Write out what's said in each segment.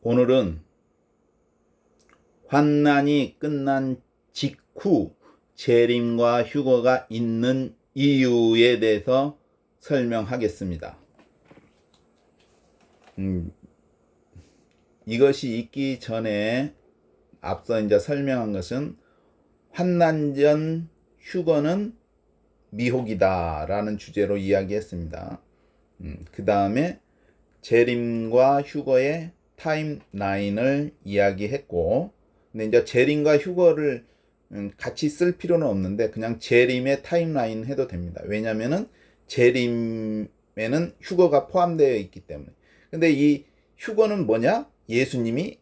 오늘은 환난이 끝난 직후 재림과 휴거가 있는 이유에 대해서 설명하겠습니다. 이것이 있기 전에 앞서 이제 설명한 것은 환난 전 휴거는 미혹이다라는 주제로 이야기했습니다. 그 다음에 재림과 휴거의 타임라인을 이야기했고, 근데 이제 재림과 휴거를 같이 쓸 필요는 없는데 그냥 재림의 타임라인 해도 됩니다. 왜냐면은 재림에는 휴거가 포함되어 있기 때문에. 근데 이 휴거는 뭐냐? 예수님이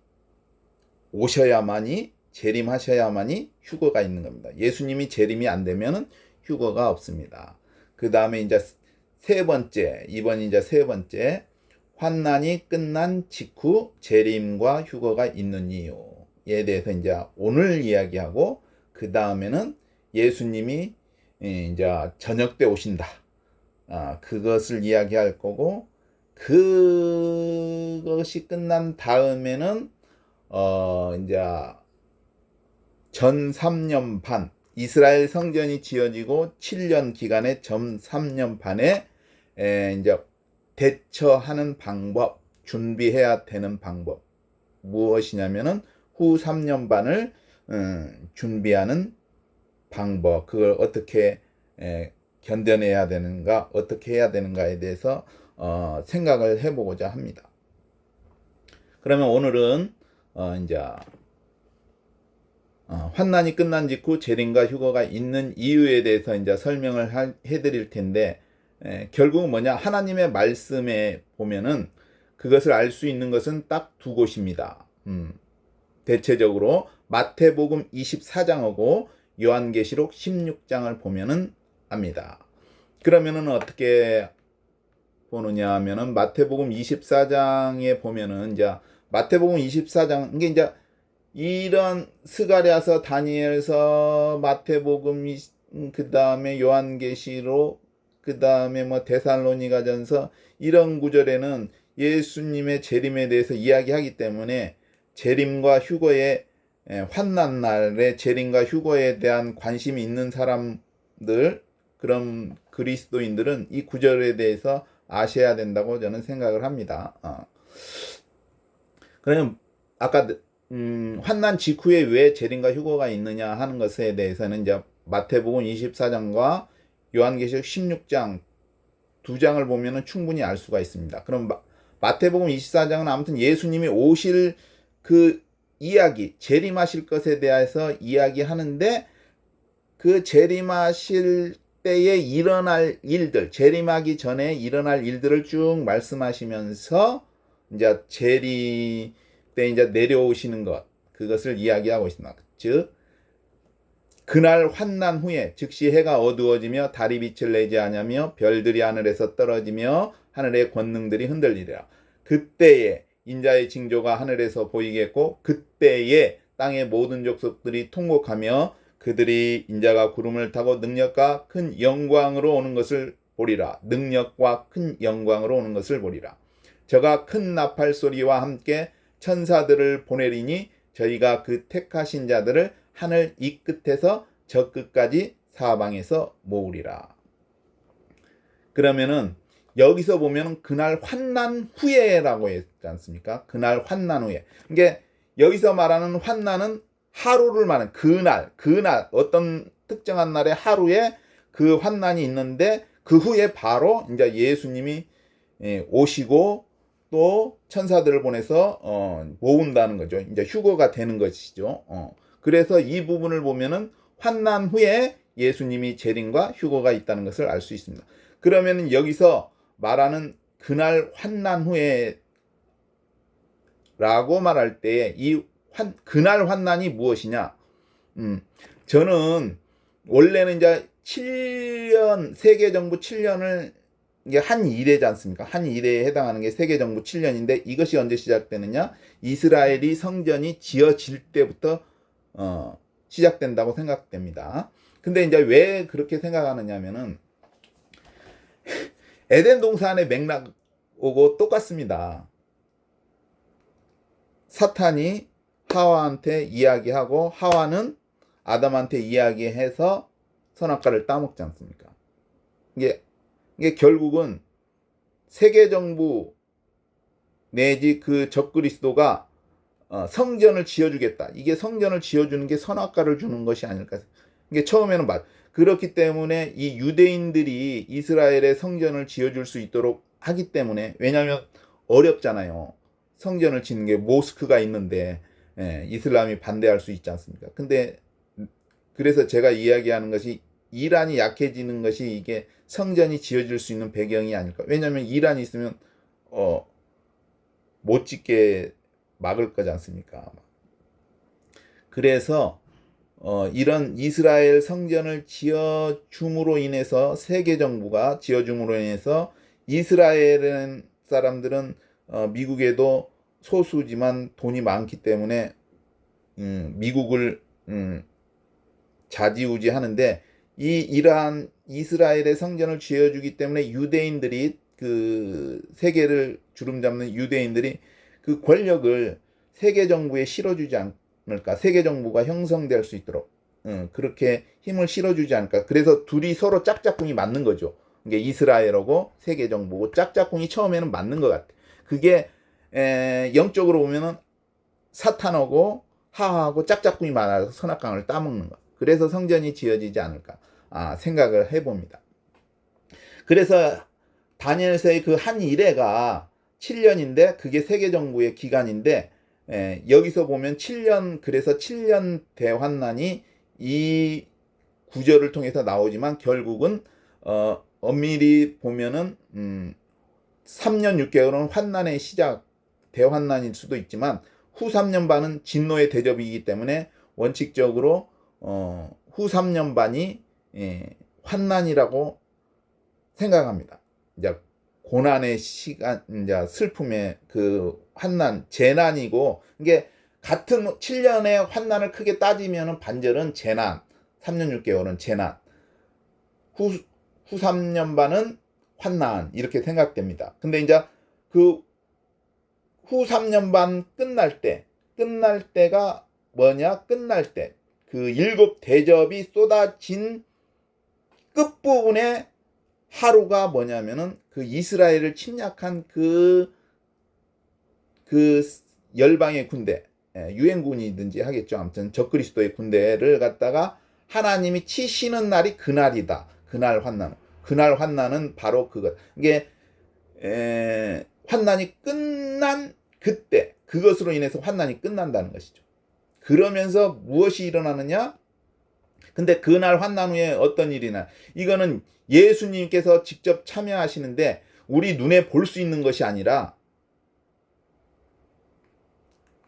오셔야만이, 재림하셔야만이 휴거가 있는 겁니다. 예수님이 재림이 안 되면은 휴거가 없습니다. 그 다음에 이제 이번이 이제 세 번째, 환난이 끝난 직후 재림과 휴거가 있는 이유에 대해서 이제 오늘 이야기하고, 그 다음에는 예수님이 이제 저녁 때 오신다. 그것을 이야기할 거고, 그것이 끝난 다음에는 이제 전 3년 반, 이스라엘 성전이 지어지고 7년 기간의 전 3년 반에 이제 대처하는 방법, 준비해야 되는 방법 무엇이냐면은 후 3년 반을 준비하는 방법, 그걸 어떻게 견뎌내야 되는가, 어떻게 해야 되는가에 대해서 생각을 해보고자 합니다. 그러면 오늘은 이제 환난이 끝난 직후 재림과 휴거가 있는 이유에 대해서 이제 설명을 해드릴 텐데, 결국은 뭐냐? 하나님의 말씀에 보면은 그것을 알 수 있는 것은 딱 두 곳입니다. 대체적으로 마태복음 24장하고 요한계시록 16장을 보면은 압니다. 그러면은 어떻게 보느냐 하면은 마태복음 24장에 보면은 이제 마태복음 24장, 이게 이제 이런 스가랴서, 다니엘서, 마태복음, 그 다음에 요한계시록, 그 다음에 뭐 데살로니가전서, 이런 구절에는 예수님의 재림에 대해서 이야기하기 때문에 재림과 휴거의 환난 날의 재림과 휴거에 대한 관심이 있는 사람들, 그런 그리스도인들은 이 구절에 대해서 아셔야 된다고 저는 생각을 합니다. 그러면 아까 환난 직후에 왜 재림과 휴거가 있느냐 하는 것에 대해서는 이제 마태복음 24장과 요한계시록 16장 두 장을 보면은 충분히 알 수가 있습니다. 그럼 마태복음 24장은 아무튼 예수님이 오실 그 이야기, 재림하실 것에 대해서 이야기하는데, 그 재림하실 때에 일어날 일들, 재림하기 전에 일어날 일들을 쭉 말씀하시면서 이제 재림 때 이제 내려오시는 것, 그것을 이야기하고 있습니다. 즉, 그날 환난 후에 즉시 해가 어두워지며 달이 빛을 내지 아니하며 별들이 하늘에서 떨어지며 하늘의 권능들이 흔들리리라. 그때에 인자의 징조가 하늘에서 보이겠고, 그때에 땅의 모든 족속들이 통곡하며 그들이 인자가 구름을 타고 능력과 큰 영광으로 오는 것을 보리라. 능력과 큰 영광으로 오는 것을 보리라. 저가 큰 나팔 소리와 함께 천사들을 보내리니 저희가 그 택하신 자들을 하늘 이 끝에서 저 끝까지 사방에서 모으리라. 그러면은 여기서 보면은 그날 환난 후에라고 했지 않습니까? 그날 환난 후에. 이게 여기서 말하는 환난은 하루를 말하는 그날 어떤 특정한 날의 하루에 그 환난이 있는데, 그 후에 바로 이제 예수님이 오시고 또 천사들을 보내서 모은다는 거죠. 이제 휴거가 되는 것이죠. 그래서 이 부분을 보면은 환난 후에 예수님이 재림과 휴거가 있다는 것을 알 수 있습니다. 그러면은 여기서 말하는 그날 환난 후에 라고 말할 때에 이 그날 환난이 무엇이냐? 저는 원래는 이제 7년, 세계정부 7년을, 이게 한 일회지 않습니까? 한 일회에 해당하는 게 세계정부 7년인데, 이것이 언제 시작되느냐? 이스라엘이 성전이 지어질 때부터 시작된다고 생각됩니다. 근데 이제 왜 그렇게 생각하느냐면은 에덴 동산의 맥락하고 똑같습니다. 사탄이 하와한테 이야기하고 하와는 아담한테 이야기해서 선악과를 따먹지 않습니까? 이게 결국은 세계정부 내지 그 적그리스도가 성전을 지어주겠다. 이게 성전을 지어주는 게 선악과를 주는 것이 아닐까. 이게 처음에는 그렇기 때문에 이 유대인들이 이스라엘의 성전을 지어줄 수 있도록 하기 때문에, 왜냐하면 어렵잖아요. 성전을 짓는 게 모스크가 있는데 이슬람이 반대할 수 있지 않습니까? 근데 그래서 제가 이야기하는 것이 이란이 약해지는 것이 이게 성전이 지어질 수 있는 배경이 아닐까. 왜냐하면 이란이 있으면 못 짓게 막을 거지 않습니까? 그래서 이런 이스라엘 성전을 지어줌으로 인해서, 세계 정부가 지어줌으로 인해서 이스라엘 사람들은 미국에도 소수지만 돈이 많기 때문에 미국을 좌지우지하는데, 이러한 이스라엘의 성전을 지어주기 때문에 유대인들이, 그 세계를 주름잡는 유대인들이 그 권력을 세계 정부에 실어주지 않을까, 세계 정부가 형성될 수 있도록 그렇게 힘을 실어주지 않을까. 그래서 둘이 서로 짝짝꿍이 맞는 거죠. 이게 이스라엘하고 세계 정부고 짝짝꿍이 처음에는 맞는 것 같아. 그게 영적으로 보면은 사탄하고 하하하고 짝짝꿍이 많아서 선악과를 따먹는 것. 그래서 성전이 지어지지 않을까 생각을 해봅니다. 그래서 다니엘서의 그 한 일해가 7년인데 그게 세계정부의 기간인데, 여기서 보면 7년, 그래서 7년 대환난이 이 구절을 통해서 나오지만, 결국은 엄밀히 보면은 3년 6개월은 환난의 시작, 대환난일 수도 있지만 후 3년 반은 진노의 대접이기 때문에 원칙적으로 후 3년 반이 환난이라고 생각합니다. 이제 고난의 시간, 이제 슬픔의 그 환난, 재난이고, 이게 같은 7년의 환난을 크게 따지면은 반절은 재난, 3년 6개월은 재난, 후 3년 반은 환난, 이렇게 생각됩니다. 근데 이제 그 후 3년 반 끝날 때가 뭐냐? 끝날 때 그 7 대접이 쏟아진 끝부분에 하루가 뭐냐면은 그 이스라엘을 침략한 그 열방의 군대, 유엔군이든지 하겠죠. 아무튼 적그리스도의 군대를 갖다가 하나님이 치시는 날이 그날이다. 그날 환난은 바로 그것. 이게 환난이 끝난 그때, 그것으로 인해서 환난이 끝난다는 것이죠. 그러면서 무엇이 일어나느냐? 근데 그날 환난 후에 어떤 일이나, 이거는 예수님께서 직접 참여하시는데 우리 눈에 볼 수 있는 것이 아니라,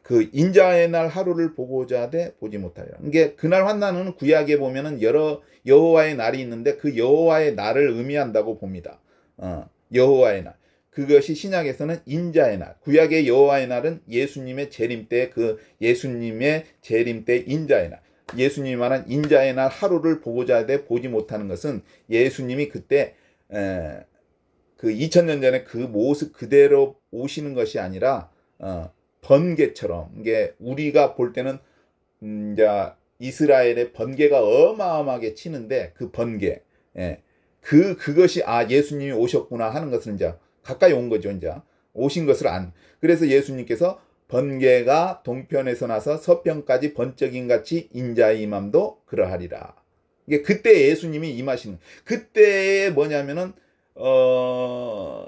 그 인자의 날 하루를 보고자 하되 보지 못하리라. 이게 그날 환난은 구약에 보면은 여러 여호와의 날이 있는데 그 여호와의 날을 의미한다고 봅니다. 여호와의 날. 그것이 신약에서는 인자의 날. 구약의 여호와의 날은 예수님의 재림 때, 그 예수님의 재림 때 인자의 날. 예수님이 말한 인자의 날 하루를 보고자 하되 보지 못하는 것은 예수님이 그때 그 2000년 전에 그 모습 그대로 오시는 것이 아니라 번개처럼, 이게 우리가 볼 때는 이제 이스라엘의 번개가 어마어마하게 치는데 그 번개, 그것이 예수님이 오셨구나 하는 것을 이제 가까이 온 거죠. 이제 오신 것을 그래서 예수님께서 번개가 동편에서 나서 서편까지 번쩍임 같이 인자의 임함도 그러하리라. 이게 그때 예수님이 임하시는, 그때에 뭐냐면은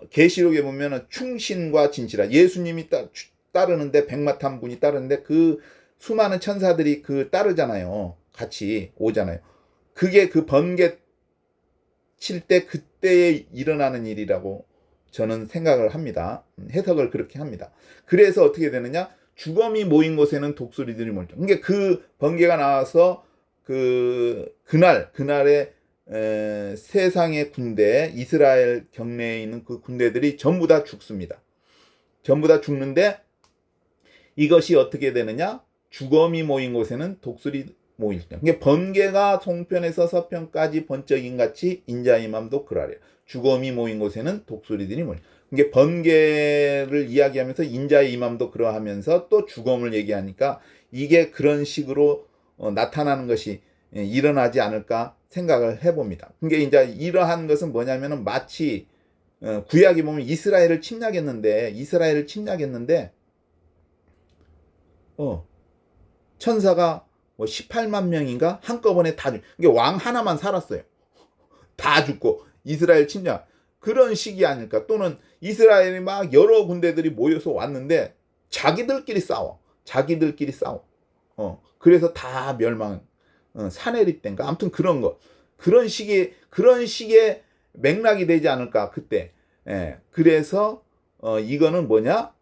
계시록에 보면은 충신과 진실하, 예수님이 따르는데 백마탄 분이 따르는데 그 수많은 천사들이 그 따르잖아요. 같이 오잖아요. 그게 그 번개 칠 때 그때에 일어나는 일이라고 저는 생각을 합니다. 해석을 그렇게 합니다. 그래서 어떻게 되느냐? 주검이 모인 곳에는 독수리들이 몰려. 그러니까 그 번개가 나와서 그날에 세상의 군대, 이스라엘 경내에 있는 그 군대들이 전부 다 죽습니다. 전부 다 죽는데 이것이 어떻게 되느냐? 주검이 모인 곳에는 독수리 모일 때. 그러니까 번개가 동편에서 서편까지 번쩍임 같이 인자의 맘도 그러하리라. 주검이 모인 곳에는 독수리들이 모일. 이게 번개를 이야기하면서 인자의 임함도 그러하면서 또 죽음을 얘기하니까 이게 그런 식으로 나타나는 것이 일어나지 않을까 생각을 해봅니다. 그게 이제 이러한 것은 뭐냐면은 마치 구약에 보면 이스라엘을 침략했는데 천사가 뭐 18만 명인가 한꺼번에 다 이게 왕 하나만 살았어요. 다 죽고 이스라엘 침략 그런 식이 아닐까. 또는 이스라엘이 막 여러 군대들이 모여서 왔는데 자기들끼리 싸워. 그래서 다 멸망. 사내립 땐가 아무튼 그런 거. 그런 식의 맥락이 되지 않을까 그때. 그래서 이거는 뭐냐?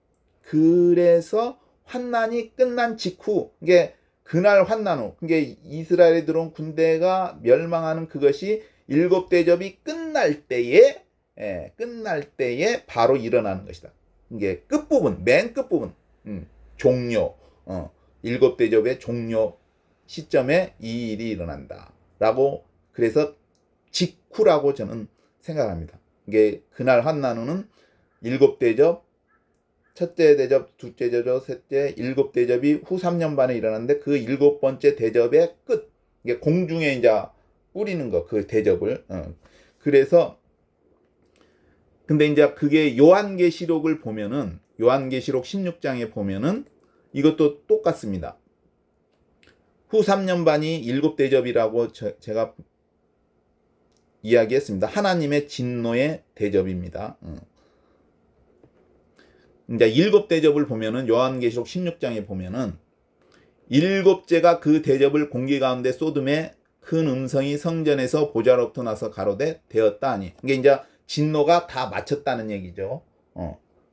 그래서 환난이 끝난 직후 이게 그날 환난 후 이게 이스라엘에 들어온 군대가 멸망하는 그것이 일곱 대접이 끝날 때에 바로 일어나는 것이다. 이게 끝부분, 맨 끝부분, 종료, 일곱 대접의 종료 시점에 이 일이 일어난다라고 그래서 직후라고 저는 생각합니다. 이게 그날 환난 후는 일곱 대접, 첫째 대접, 둘째 대접, 셋째, 일곱 대접이 후 3년 반에 일어났는데 그 일곱 번째 대접의 끝, 이게 공중에 이제 뿌리는 거, 그 대접을. 그래서 근데 이제 그게 요한계시록을 보면은 요한계시록 16장에 보면은 이것도 똑같습니다. 후 3년 반이 일곱 대접이라고 제가 이야기했습니다. 하나님의 진노의 대접입니다. 이제 일곱 대접을 보면은 요한계시록 16장에 보면은 일곱째가 그 대접을 공기 가운데 쏟음에 큰 음성이 성전에서 보좌로부터 나서 가로되 되었다 하니 이게 이제 진노가 다 마쳤다는 얘기죠.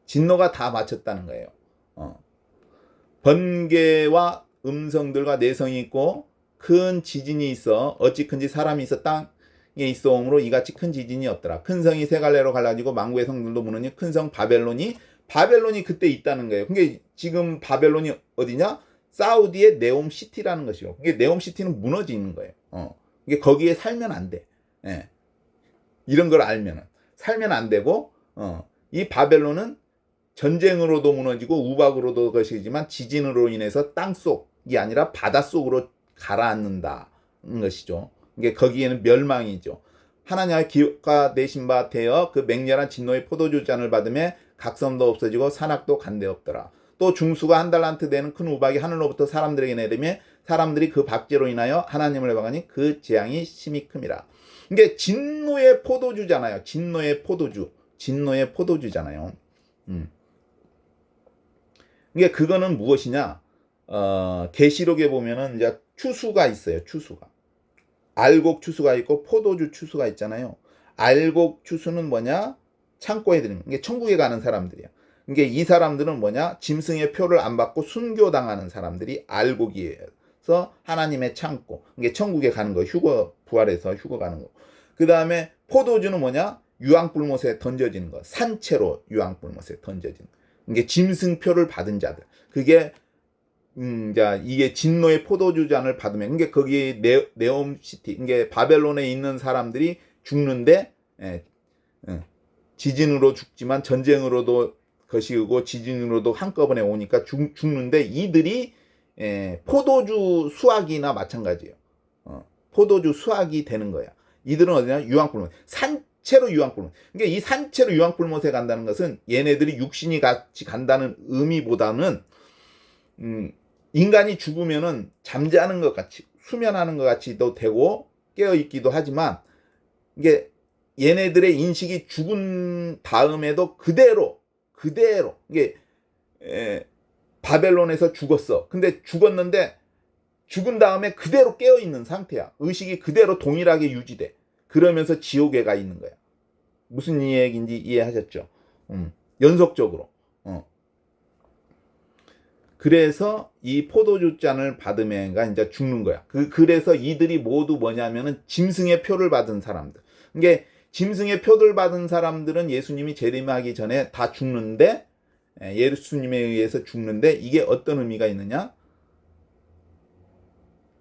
진노가 다 마쳤다는 거예요. 번개와 음성들과 내성이 있고 큰 지진이 있어 어찌 큰지 사람이 있어 땅에 있어오므로 이같이 큰 지진이 없더라. 큰 성이 세 갈래로 갈라지고 만국의 성들도 무너니 큰 성 바벨론이 그때 있다는 거예요. 그게 지금 바벨론이 어디냐? 사우디의 네옴시티라는 것이요. 이게 네옴시티는 무너지는 거예요. 이게 거기에 살면 안 돼. 이런 걸 알면은 살면 안 되고 이 바벨론은 전쟁으로도 무너지고 우박으로도 것이지만 지진으로 인해서 땅속이 아니라 바닷속으로 가라앉는다는 것이죠. 이게 거기에는 멸망이죠. 하나님의 기업가 되신 바 되어 그 맹렬한 진노의 포도주 잔을 받음에 각섬도 없어지고 산악도 간데 없더라. 또 중수가 한 달란트 되는 큰 우박이 하늘로부터 사람들에게 내리며 사람들이 그 박제로 인하여 하나님을 해방하니 그 재앙이 심히 큼이라. 이게 진노의 포도주잖아요. 진노의 포도주잖아요. 이게 그거는 무엇이냐? 계시록에 보면은 이제 추수가 있어요. 추수가. 알곡 추수가 있고 포도주 추수가 있잖아요. 알곡 추수는 뭐냐? 창고에 드는 이게 천국에 가는 사람들이야. 이게 이 사람들은 뭐냐? 짐승의 표를 안 받고 순교당하는 사람들이 알곡이에서 하나님의 창고. 이게 천국에 가는 거. 부활해서 휴거 가는 거. 그 다음에 포도주는 뭐냐? 유황불못에 던져지는 거. 산채로 유황불못에 던져지는 거. 이게 짐승표를 받은 자들. 그게 이게 진노의 포도주 잔을 받으면 이게 거기 네옴시티, 이게 바벨론에 있는 사람들이 죽는데 지진으로 죽지만 전쟁으로도 것이고 지진으로도 한꺼번에 오니까 죽는데 이들이 포도주 수확이나 마찬가지예요. 포도주 수확이 되는 거야. 이들은 어디냐? 유황불못. 산채로 유황불못. 그러니까 이 산채로 유황불못에 간다는 것은 얘네들이 육신이 같이 간다는 의미보다는 인간이 죽으면은 잠자는 것 같이 수면하는 것 같이도 되고 깨어 있기도 하지만 이게 얘네들의 인식이 죽은 다음에도 그대로 이게 바벨론에서 죽었어. 근데 죽었는데 죽은 다음에 그대로 깨어 있는 상태야. 의식이 그대로 동일하게 유지돼. 그러면서 지옥에 가 있는 거야. 무슨 얘기인지 이해하셨죠? 연속적으로. 그래서 이 포도주 잔을 받으면가 이제 죽는 거야. 그래서 이들이 모두 뭐냐면은 짐승의 표를 받은 사람들. 이게 짐승의 표를 받은 사람들은 예수님이 재림하기 전에 다 죽는데 예수님에 의해서 죽는데 이게 어떤 의미가 있느냐?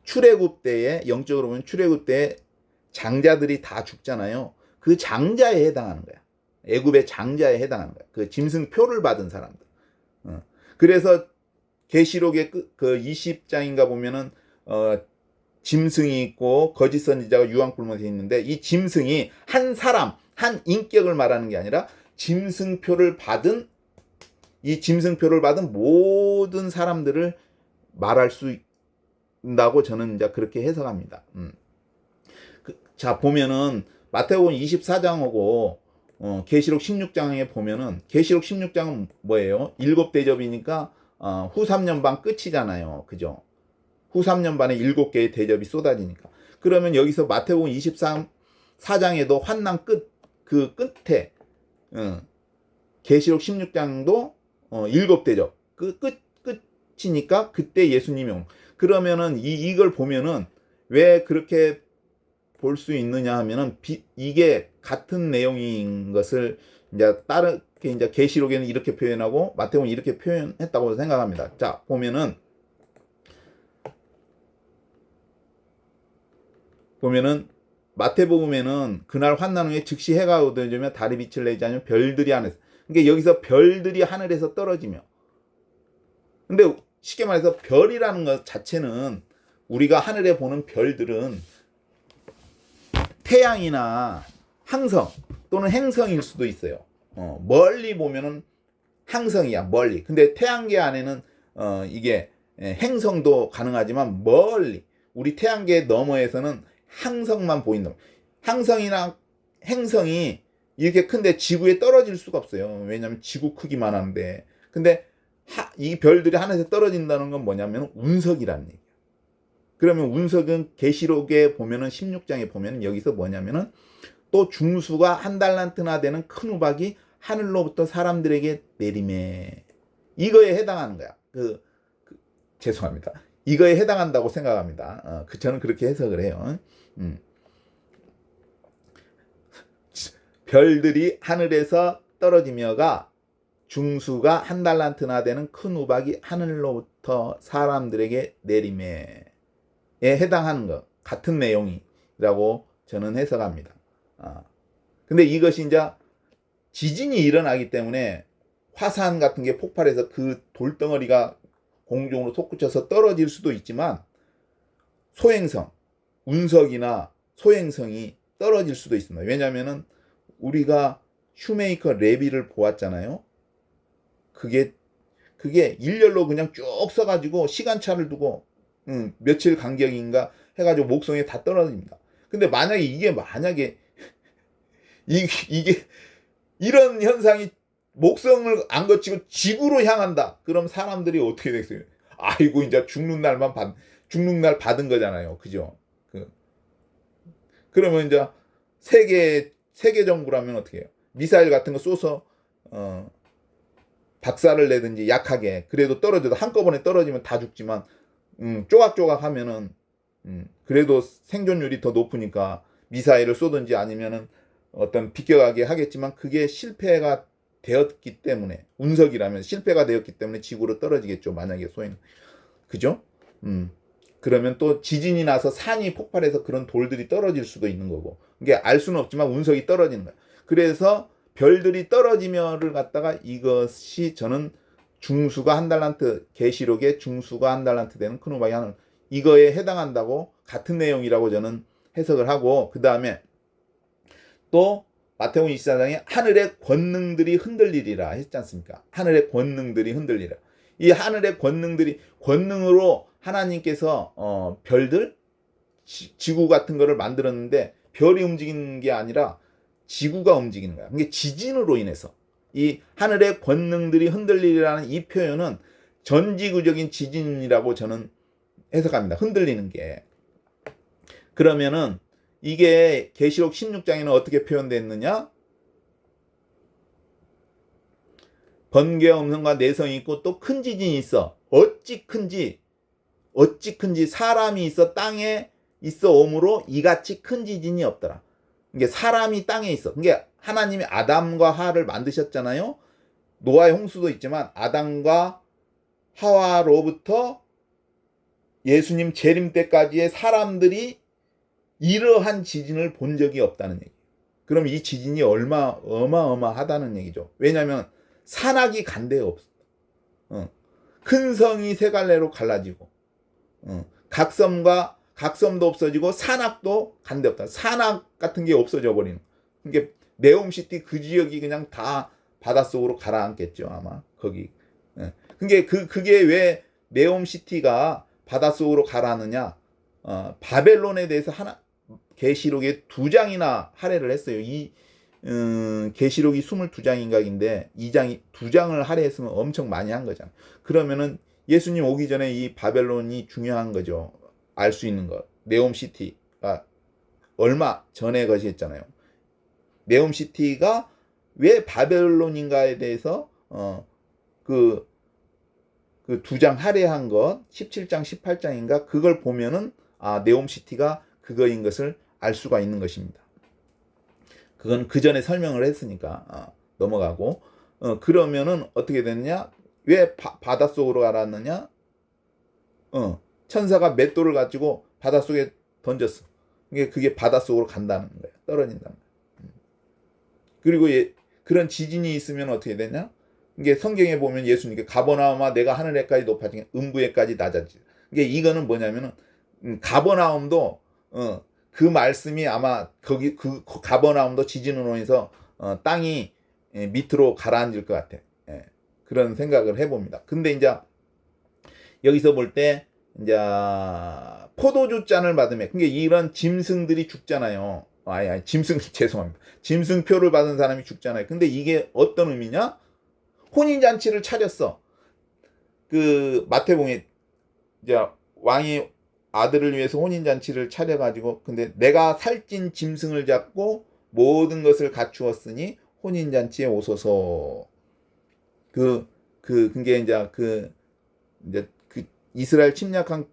출애굽 때에 영적으로 보면 출애굽 때에 장자들이 다 죽잖아요. 그 장자에 해당하는 거야. 애굽의 장자에 해당하는 거야. 그 짐승표를 받은 사람들. 그래서 계시록의 그 20장인가 보면은 짐승이 있고 거짓 선지자가 유황 뿔못에 있는데, 이 짐승이 한 사람, 한 인격을 말하는 게 아니라 짐승표를 받은, 이 짐승표를 받은 모든 사람들을 말할 수 있다고 저는 이제 그렇게 해석합니다. 자, 보면은 마태복음 24장하고 계시록 16장에 보면은, 계시록 16장은 뭐예요? 7대접이니까 후 3년반 끝이잖아요. 그죠? 후 3년반에 7개의 대접이 쏟아지니까. 그러면 여기서 마태복음 24장에도 환난 그 끝에 계시록 16장도 7대접 끝이니까 그때 예수님이 온. 그러면은 이걸 보면은 왜 그렇게 볼 수 있느냐 하면은, 이게 같은 내용인 것을 이제 다르게 이제 계시록에는 이렇게 표현하고 마태복음은 이렇게 표현했다고 생각합니다. 자, 보면은 마태복음에는 그날 환난 후에 즉시 해가 어두워지며 달이 빛을 내지 않으며 별들이 하늘에서, 그러니까 여기서 별들이 하늘에서 떨어지며, 근데 쉽게 말해서 별이라는 것 자체는, 우리가 하늘에 보는 별들은 태양이나 항성 또는 행성일 수도 있어요. 멀리 보면은 항성이야, 멀리. 근데 태양계 안에는 이게 행성도 가능하지만, 멀리 우리 태양계 너머에서는 항성만 보인다. 항성이나 행성이 이렇게 큰데 지구에 떨어질 수가 없어요. 왜냐하면 지구 크기만 한데. 근데 이 별들이 하늘에서 떨어진다는 건 뭐냐면 운석이라는 얘기예요. 그러면 운석은 계시록에 보면은 16장에 보면은 여기서 뭐냐면은, 또 중수가 한 달란트나 되는 큰 우박이 하늘로부터 사람들에게 내림에, 이거에 해당하는 거야. 죄송합니다. 이거에 해당한다고 생각합니다. 저는 그렇게 해석을 해요. 별들이 하늘에서 떨어지며가 중수가 한 달란트나 되는 큰 우박이 하늘로부터 사람들에게 내림에 해당하는 것, 같은 내용이라고 저는 해석합니다. 근데 이것이 이제 지진이 일어나기 때문에 화산 같은 게 폭발해서 그 돌덩어리가 공중으로 솟구쳐서 떨어질 수도 있지만, 소행성, 운석이나 소행성이 떨어질 수도 있습니다. 왜냐하면은 우리가 슈메이커 레비를 보았잖아요. 그게 일렬로 그냥 쭉 써가지고 시간차를 두고 며칠 간격인가 해가지고 목성에 다 떨어집니다. 근데 만약에 이게 이런 현상이 목성을 안 거치고 지구로 향한다. 그럼 사람들이 어떻게 되겠어요? 아이고, 이제 죽는 날 받은 거잖아요. 그죠? 그러면 이제 세계 정부라면 어떻게 해요? 미사일 같은 거 쏘서 박살을 내든지 약하게, 그래도 떨어져도 한꺼번에 떨어지면 다 죽지만 쪼각쪼각 하면은 그래도 생존율이 더 높으니까 미사일을 쏘든지 아니면은 어떤 비껴가게 하겠지만, 그게 실패가 되었기 때문에, 운석이라면 실패가 되었기 때문에 지구로 떨어지겠죠. 만약에 소행, 그죠? 그러면 또 지진이 나서 산이 폭발해서 그런 돌들이 떨어질 수도 있는 거고, 이게 알 수는 없지만 운석이 떨어지는 거야. 그래서 별들이 떨어지며를 갖다가, 이것이 저는 중수가 한 달란트, 계시록의 중수가 한 달란트 되는 큰 우박이 하늘, 이거에 해당한다고, 같은 내용이라고 저는 해석을 하고, 그 다음에 또 마태복음 24장에 하늘의 권능들이 흔들리리라 했지 않습니까? 하늘의 권능들이 흔들리라. 이 하늘의 권능으로 하나님께서 별들, 지구 같은 거를 만들었는데, 별이 움직이는 게 아니라 지구가 움직이는 거야. 이게 지진으로 인해서 이 하늘의 권능들이 흔들리라는 이 표현은 전지구적인 지진이라고 저는 해석합니다. 흔들리는 게. 그러면은 이게 계시록 16장에는 어떻게 표현됐느냐? 번개와 음성과 내성이 있고 또 큰 지진이 있어. 어찌 큰지 사람이 있어 땅에 있어 오므로 이같이 큰 지진이 없더라. 이게 사람이 땅에 있어. 이게 하나님이 아담과 하와를 만드셨잖아요. 노아의 홍수도 있지만 아담과 하와로부터 예수님 재림 때까지의 사람들이 이러한 지진을 본 적이 없다는 얘기. 그럼 이 지진이 어마어마하다는 얘기죠. 왜냐하면 산악이 간데 없어. 큰 성이 세 갈래로 갈라지고, 각섬도 없어지고 산악도 간데 없다. 산악 같은 게 없어져 버리는. 이게 네옴시티 그 지역이 그냥 다 바닷속으로 가라앉겠죠, 아마 거기. 그게 왜 네옴시티가 바닷속으로 가라앉느냐? 바벨론에 대해서 계시록에 2장이나 할애를 했어요. 계시록이 22장인가인데 2장을 할애했으면 엄청 많이 한 거잖아. 그러면은 예수님 오기 전에 이 바벨론이 중요한 거죠. 알 수 있는 것. 네옴시티가 얼마 전에 것이 했잖아요. 네옴시티가 왜 바벨론인가에 대해서 그 2장 할애한 것 17장 18장인가 그걸 보면은 네옴시티가 그거인 것을 알 수가 있는 것입니다. 그건 그 전에 설명을 했으니까 넘어가고 그러면은 어떻게 됐느냐? 왜 바닷속으로 가라앉느냐? 천사가 맷돌을 가지고 바닷속에 던졌어. 그게 바닷속으로 간다는 거야. 떨어진다는 거야. 그리고 그런 지진이 있으면 어떻게 되냐? 이게 성경에 보면 예수님께 가버나움아 내가 하늘에까지 높아지게 음부에까지 낮아지. 이거는 뭐냐면은 가버나움도 그 말씀이 아마 거기 그 가버나움도 지진으로 인해서 땅이 밑으로 가라앉을 것 같아. 그런 생각을 해봅니다. 근데 이제 여기서 볼 때 이제 포도주 잔을 받으면 이런 짐승들이 죽잖아요. 죄송합니다. 짐승표를 받은 사람이 죽잖아요. 근데 이게 어떤 의미냐? 혼인잔치를 차렸어. 그 마태복음에 이제 왕이 아들을 위해서 혼인잔치를 차려가지고 근데 내가 살찐 짐승을 잡고 모든 것을 갖추었으니 혼인잔치에 오소서. 그게 이제 그 이스라엘 침략한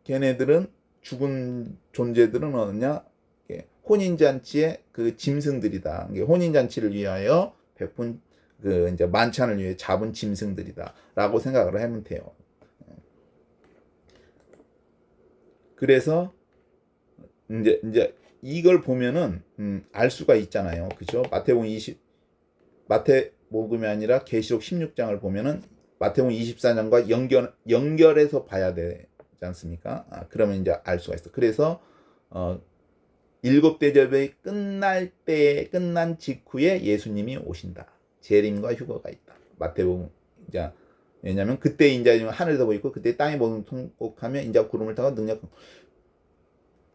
걔네들은 죽은 존재들은 어느냐? 혼인잔치의 그 짐승들이다. 혼인잔치를 위하여 베푼 이제 만찬을 위해 잡은 짐승들이다라고 생각을 하면 돼요. 그래서 이제 이걸 보면은 알 수가 있잖아요. 그죠? 마태복음이 아니라 계시록 16장을 보면은 마태복음 24장과 연결해서 봐야 되지 않습니까? 그러면 이제 알 수가 있어. 그래서 7 대접이 끝난 직후에 예수님이 오신다. 재림과 휴거가 있다. 마태복음 이제 왜냐하면 그때 이제 하늘에서 보이고 그때 땅에 보는 통곡하며 인자 구름을 타고 능력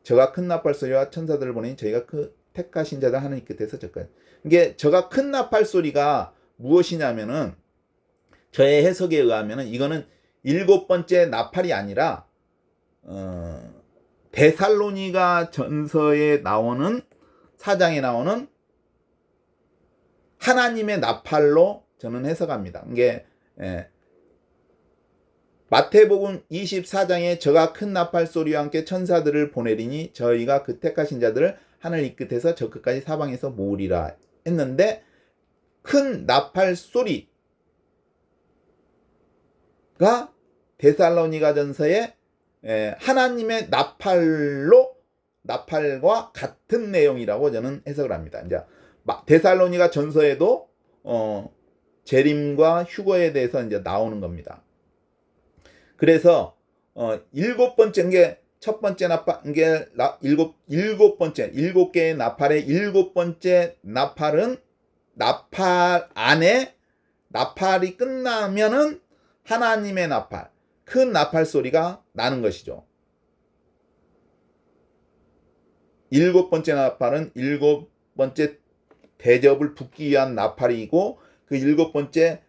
저가 큰 나팔 소리와 천사들을 보내니 저희가 그 택하신 자들 하나님 끝에서 접근. 이게 저가 큰 나팔 소리가 무엇이냐면은 저의 해석에 의하면은 이거는 7번째 나팔이 아니라 데살로니가 전서에 나오는 4장에 나오는 하나님의 나팔로 저는 해석합니다. 이게 마태복음 24장에 저가 큰 나팔 소리와 함께 천사들을 보내리니 저희가 그 택하신 자들을 하늘 이 끝에서 저 끝까지 사방에서 모으리라 했는데 큰 나팔 소리가 데살로니가 전서에 하나님의 나팔과 같은 내용이라고 저는 해석을 합니다. 이제 데살로니가 전서에도 재림과 휴거에 대해서 이제 나오는 겁니다. 그래서 7번째 게 첫 번째 나팔 이게 7개의 나팔의 7번째 나팔은 나팔 안에 나팔이 끝나면은 하나님의 나팔 큰 나팔 소리가 나는 것이죠. 7번째 나팔은 7번째 대접을 붓기 위한 나팔이고 그 7번째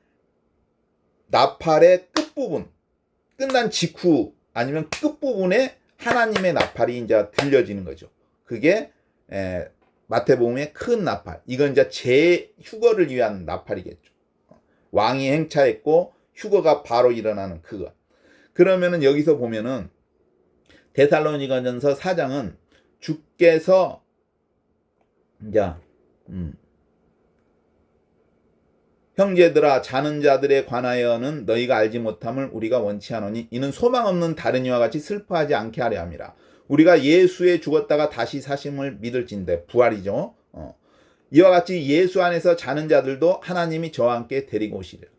나팔의 끝부분 끝난 직후 아니면 끝부분에 하나님의 나팔이 이제 들려지는 거죠. 그게 마태복음의 큰 나팔. 이건 이제 휴거를 위한 나팔이겠죠. 왕이 행차했고 휴거가 바로 일어나는 그것. 그러면은 여기서 보면은 데살로니가전서 4장은 주께서 이제 형제들아 자는 자들에 관하여는 너희가 알지 못함을 우리가 원치 않으니 이는 소망 없는 다른 이와 같이 슬퍼하지 않게 하려 함이라. 우리가 예수의 죽었다가 다시 사심을 믿을진대 부활이죠. 이와 같이 예수 안에서 자는 자들도 하나님이 저와 함께 데리고 오시리라.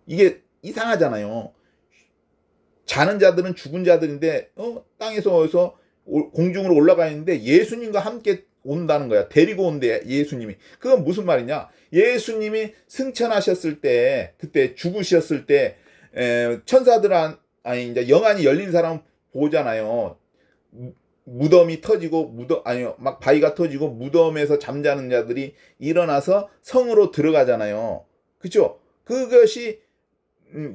이게 이상하잖아요. 자는 자들은 죽은 자들인데 땅에서 공중으로 올라가 있는데 예수님과 함께 온다는 거야. 데리고 온대 예수님이. 그건 무슨 말이냐? 예수님이 승천하셨을 때, 그때 죽으셨을 때 천사들 아니 이제 영안이 열린 사람 보잖아요. 무덤이 터지고 막 바위가 터지고 무덤에서 잠자는 자들이 일어나서 성으로 들어가잖아요. 그렇죠? 그것이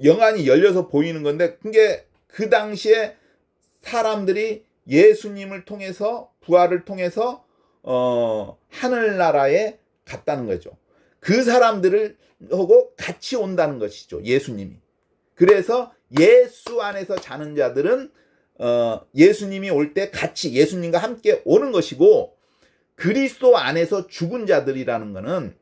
영안이 열려서 보이는 건데 그게 그 당시에 사람들이 예수님을 통해서 부활을 통해서 하늘나라에 갔다는 거죠. 그 사람들을 하고 같이 온다는 것이죠. 예수님이. 그래서 예수 안에서 자는 자들은 예수님이 올 때 같이 예수님과 함께 오는 것이고, 그리스도 안에서 죽은 자들이라는 것은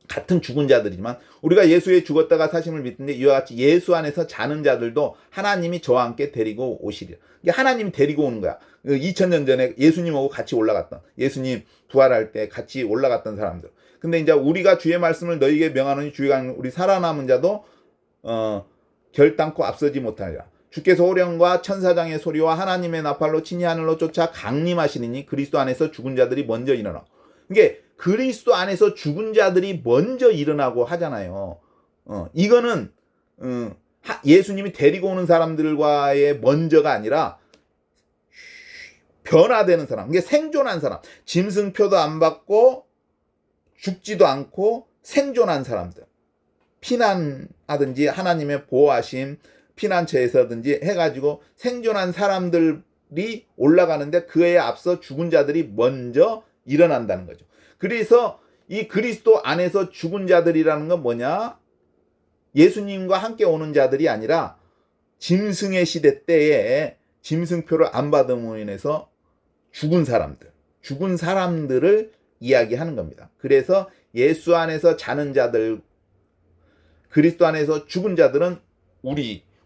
같은 죽은 자들이지만 우리가 예수에 죽었다가 사심을 믿는데 이와 같이 예수 안에서 자는 자들도 하나님이 저와 함께 데리고 오시리라. 이게 하나님이 데리고 오는 거야. 2000년 전에 예수님하고 같이 올라갔던, 예수님 부활할 때 같이 올라갔던 사람들. 근데 이제 우리가 주의 말씀을 너희에게 명하노니 주의가 우리 살아남은 자도 결단코 앞서지 못하리라. 주께서 호령과 천사장의 소리와 하나님의 나팔로 친히 하늘로 쫓아 강림하시리니 그리스도 안에서 죽은 자들이 먼저 일어나. 이게 그리스도 안에서 죽은 자들이 먼저 일어나고 하잖아요. 이거는 예수님이 데리고 오는 사람들과의 먼저가 아니라 변화되는 사람, 이게 생존한 사람, 짐승표도 안 받고 죽지도 않고 생존한 사람들, 피난하든지 하나님의 보호하심, 피난처에서든지 해가지고 생존한 사람들이 올라가는데 그에 앞서 죽은 자들이 먼저 일어난다는 거죠. 그래서 이 그리스도 안에서 죽은 자들이라는 건 뭐냐? 예수님과 함께 오는 자들이 아니라 짐승의 시대 때에 짐승표를 안 받음으로 인해서 죽은 사람들을 이야기하는 겁니다. 그래서 예수 안에서 자는 자들, 그리스도 안에서 죽은 자들은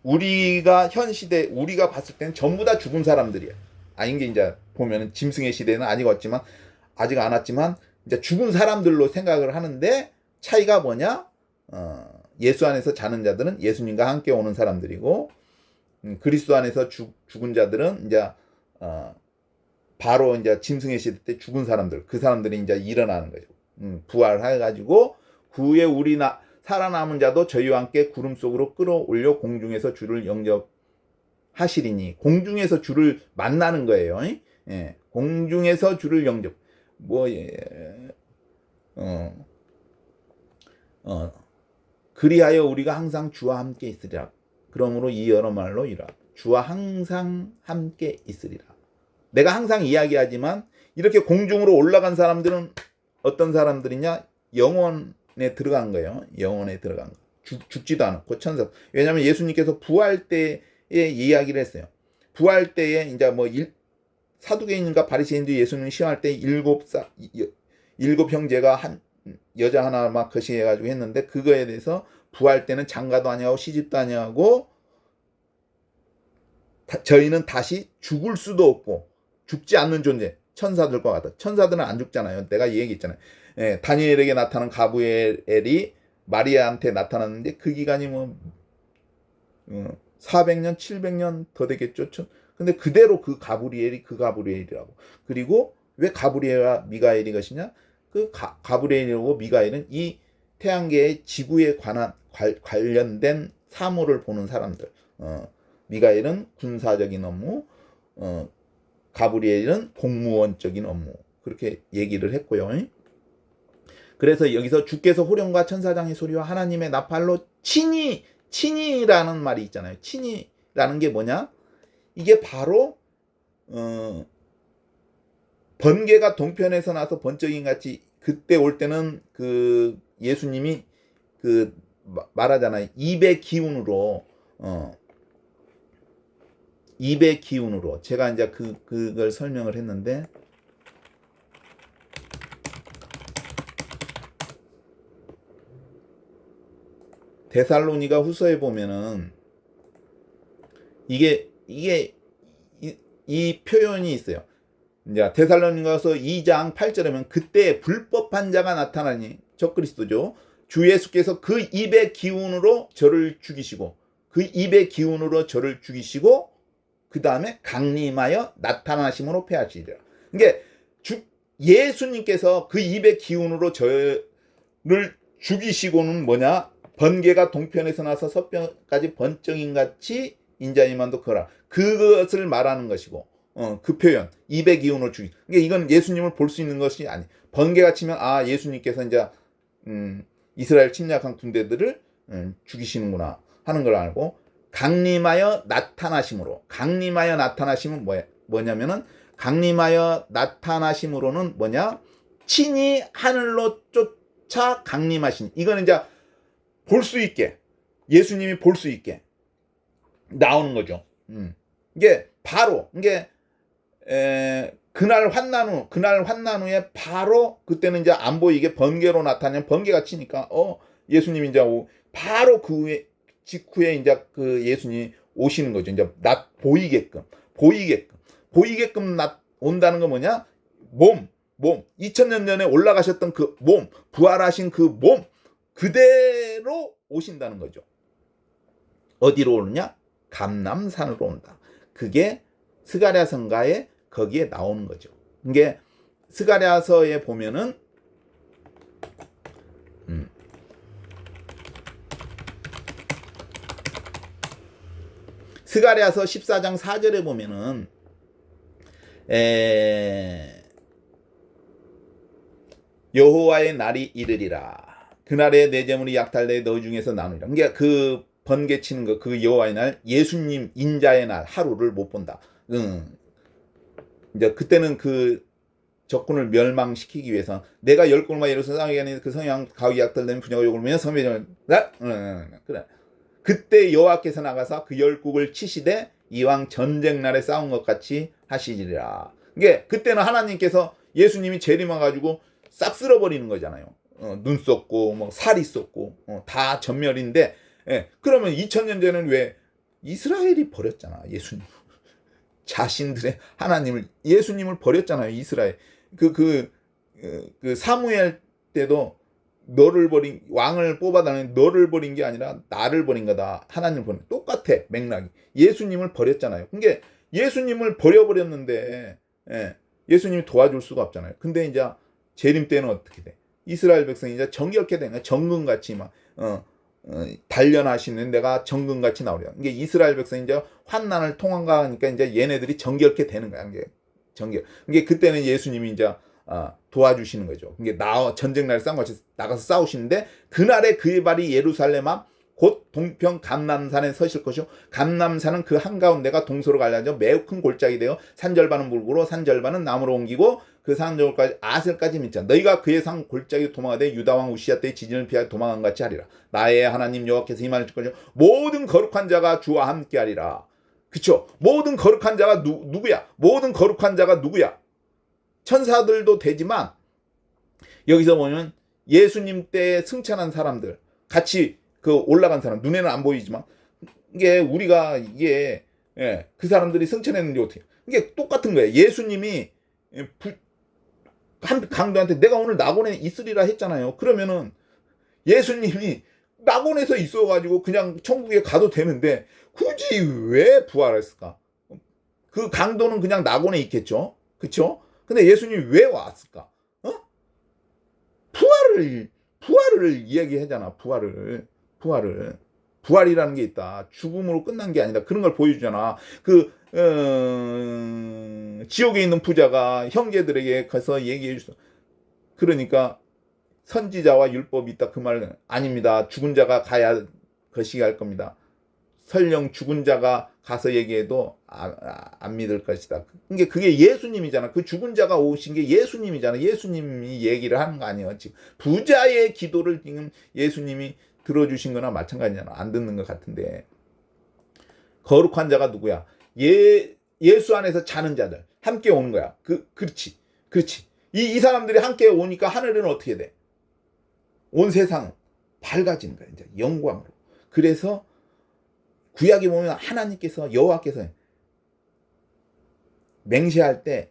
우리가 현 시대, 우리가 봤을 때는 전부 다 죽은 사람들이야. 이게 이제 보면은 짐승의 시대는 아니겠지만, 아직 안 왔지만, 이제 죽은 사람들로 생각을 하는데, 차이가 뭐냐? 예수 안에서 자는 자들은 예수님과 함께 오는 사람들이고, 그리스도 안에서 죽은 자들은 이제, 바로 이제 짐승의 시대 때 죽은 사람들, 그 사람들이 이제 일어나는 거죠. 부활해가지고, 그 후에 살아남은 자도 저희와 함께 구름 속으로 끌어올려 공중에서 주를 영접하시리니, 공중에서 주를 만나는 거예요. 예, 공중에서 주를 영접. 그리하여 우리가 항상 주와 함께 있으리라. 그러므로 이 여러 말로 이라. 주와 항상 함께 있으리라. 내가 항상 이야기하지만 이렇게 공중으로 올라간 사람들은 어떤 사람들이냐? 영원에 들어간 거예요. 영원에 들어간 거. 죽지도 않았고 천사. 왜냐하면 예수님께서 부활 때에 이야기를 했어요. 부활 때에 이제 사두개인과 바리새인도 예수님 시험할 때 일곱 형제가 한 여자 하나 막 거시해가지고 했는데, 그거에 대해서 부활 때는 장가도 아니하고 시집도 아니하고 저희는 다시 죽을 수도 없고 죽지 않는 존재, 천사들과 같다. 천사들은 안 죽잖아요. 내가 이 얘기했잖아요. 다니엘에게 나타난 가브리엘이 마리아한테 나타났는데 그 기간이 400년, 700년 더 되겠죠. 근데 그대로 그 가브리엘이라고. 그리고 왜 가브리엘과 미가엘이 것이냐? 그 가브리엘하고 미가엘은 이 태양계의 지구에 관련된 사물을 보는 사람들. 미가엘은 군사적인 업무, 가브리엘은 공무원적인 업무. 그렇게 얘기를 했고요. 그래서 여기서 주께서 호령과 천사장의 소리와 하나님의 나팔로 친히라는 말이 있잖아요. 친히라는 게 뭐냐? 이게 바로 번개가 동편에서 나서 번쩍임 같이, 그때 올 때는 그 예수님이 그 말하잖아요. 입의 기운으로 제가 이제 그걸 설명을 했는데, 데살로니가 후서에 보면은 이 표현이 있어요. 이제 데살로니가서 2장 8절에 보면 그때 불법한 자가 나타나니 적그리스도죠. 주 예수께서 그 입의 기운으로 저를 죽이시고 그 다음에 강림하여 나타나심으로 패하시리라. 그러니까 예수님께서 그 입의 기운으로 저를 죽이시고는 뭐냐? 번개가 동편에서 나서 서편까지 번쩍인같이 인자님만도 거라. 그것을 말하는 것이고 그 표현 입의 기운으로 죽이. 그러니까 이건 예수님을 볼 수 있는 것이 아니. 번개가 치면 예수님께서 이제 이스라엘 침략한 군대들을 죽이시는구나 하는 걸 알고 강림하여 나타나심으로. 강림하여 나타나심은 뭐냐면은 강림하여 나타나심으로는 뭐냐? 친히 하늘로 쫓아 강림하신. 이거는 이제 볼 수 있게 예수님이 볼 수 있게 나오는 거죠. 이게 바로 그날 환난 후에 바로 그때는 이제 안 보이게 번개로 나타나면 번개가 치니까 예수님이 이제 바로 그 후에 직후에 이제 그 예수님이 오시는 거죠. 이제 보이게끔 온다는 건 뭐냐? 몸 2000년 전에 올라가셨던 그 몸, 부활하신 그 몸 그대로 오신다는 거죠. 어디로 오느냐? 감람산으로 온다. 그게 스가랴서가에 거기에 나오는 거죠. 이게 스가랴서에 보면은 스가랴서 14장 4절에 보면은 여호와의 날이 이르리라. 그날에 내 재물이 약탈되어 너희 중에서 나누리라. 그러니까 그 번개 치는 거, 그 여호와의 날, 예수님 인자의 날 하루를 못 본다. 이제 그때는 그 적군을 멸망시키기 위해서 내가 10골마 예루살렘 싸우게 하니 그 성향 가위 약탈되는 분야가 욕을 하면 성배정을 그래. 그때 여호와께서 나가서 그 열국을 치시되 이왕 전쟁 날에 싸운 것 같이 하시리라. 이게 그때는 하나님께서 예수님이 재림해 가지고 싹 쓸어버리는 거잖아요. 눈 쏟고 뭐 살이 쏟고 다 전멸인데 그러면 2000년 전에는 왜 이스라엘이 버렸잖아. 예수님 자신들의 하나님을 예수님을 버렸잖아요. 이스라엘 그 사무엘 때도 너를 버린 왕을 뽑아다는 너를 버린 게 아니라 나를 버린 거다. 하나님을 버린 똑같아 맥락이. 예수님을 버렸잖아요. 그게 예수님을 버려버렸는데 예수님이 도와줄 수가 없잖아요. 근데 이제 재림 때는 어떻게 돼? 이스라엘 백성이 이제 정결케 되는 거야. 정금같이 막 단련하시는 데가 정금같이 나오려. 이게 이스라엘 백성이 이제 환난을 통과하니까 이제 얘네들이 정결케 되는 거야. 이게 정결. 이게 그때는 예수님이 이제 도와주시는 거죠. 이게 전쟁 날에 싸움같이 나가서 싸우시는데 그날에 그의 발이 예루살렘 앞 곧 동편 감람산에 서실 것이요 감람산은 그 한가운데가 동서로 갈라져 매우 큰 골짜기 되어 산 절반은 물구로 산 절반은 나무로 옮기고 그 산 절반까지 아셀까지 믿자. 너희가 그의 산 골짜기 도망하되 유다 왕 우시야 때의 지진을 피하여 도망한 같이 하리라. 나의 하나님 여호와께서 임하실 것이요 모든 거룩한 자가 주와 함께 하리라. 그쵸? 모든 거룩한 자가 누구야? 모든 거룩한 자가 누구야? 천사들도 되지만 여기서 보면 예수님 때 승천한 사람들 같이 그 올라간 사람 눈에는 안 보이지만 이게 우리가 이게 그 사람들이 승천했는지 어떻게 이게 똑같은 거예요. 예수님이 한 강도한테 내가 오늘 낙원에 있으리라 했잖아요. 그러면은 예수님이 낙원에서 있어가지고 그냥 천국에 가도 되는데 굳이 왜 부활했을까? 그 강도는 그냥 낙원에 있겠죠. 그쵸? 근데 예수님이 왜 왔을까? 부활을 이야기하잖아. 부활이라는 게 있다. 죽음으로 끝난 게 아니다. 그런 걸 보여주잖아. 지옥에 있는 부자가 형제들에게 가서 얘기해 주소. 그러니까 선지자와 율법이 있다. 그 말은 아닙니다. 죽은 자가 가야 거시기 할 겁니다. 설령 죽은 자가 가서 얘기해도 안 믿을 것이다. 그게 예수님이잖아. 그 죽은 자가 오신 게 예수님이잖아. 예수님이 얘기를 하는 거 아니에요. 지금 부자의 기도를 지금 예수님이 들어주신 거나 마찬가지잖아. 안 듣는 것 같은데. 거룩한 자가 누구야? 예수 안에서 자는 자들. 함께 오는 거야. 그렇지. 이 사람들이 함께 오니까 하늘은 어떻게 돼? 온 세상 밝아지는 거야. 이제 영광으로. 그래서 구약에 보면 하나님께서 여호와께서 맹세할 때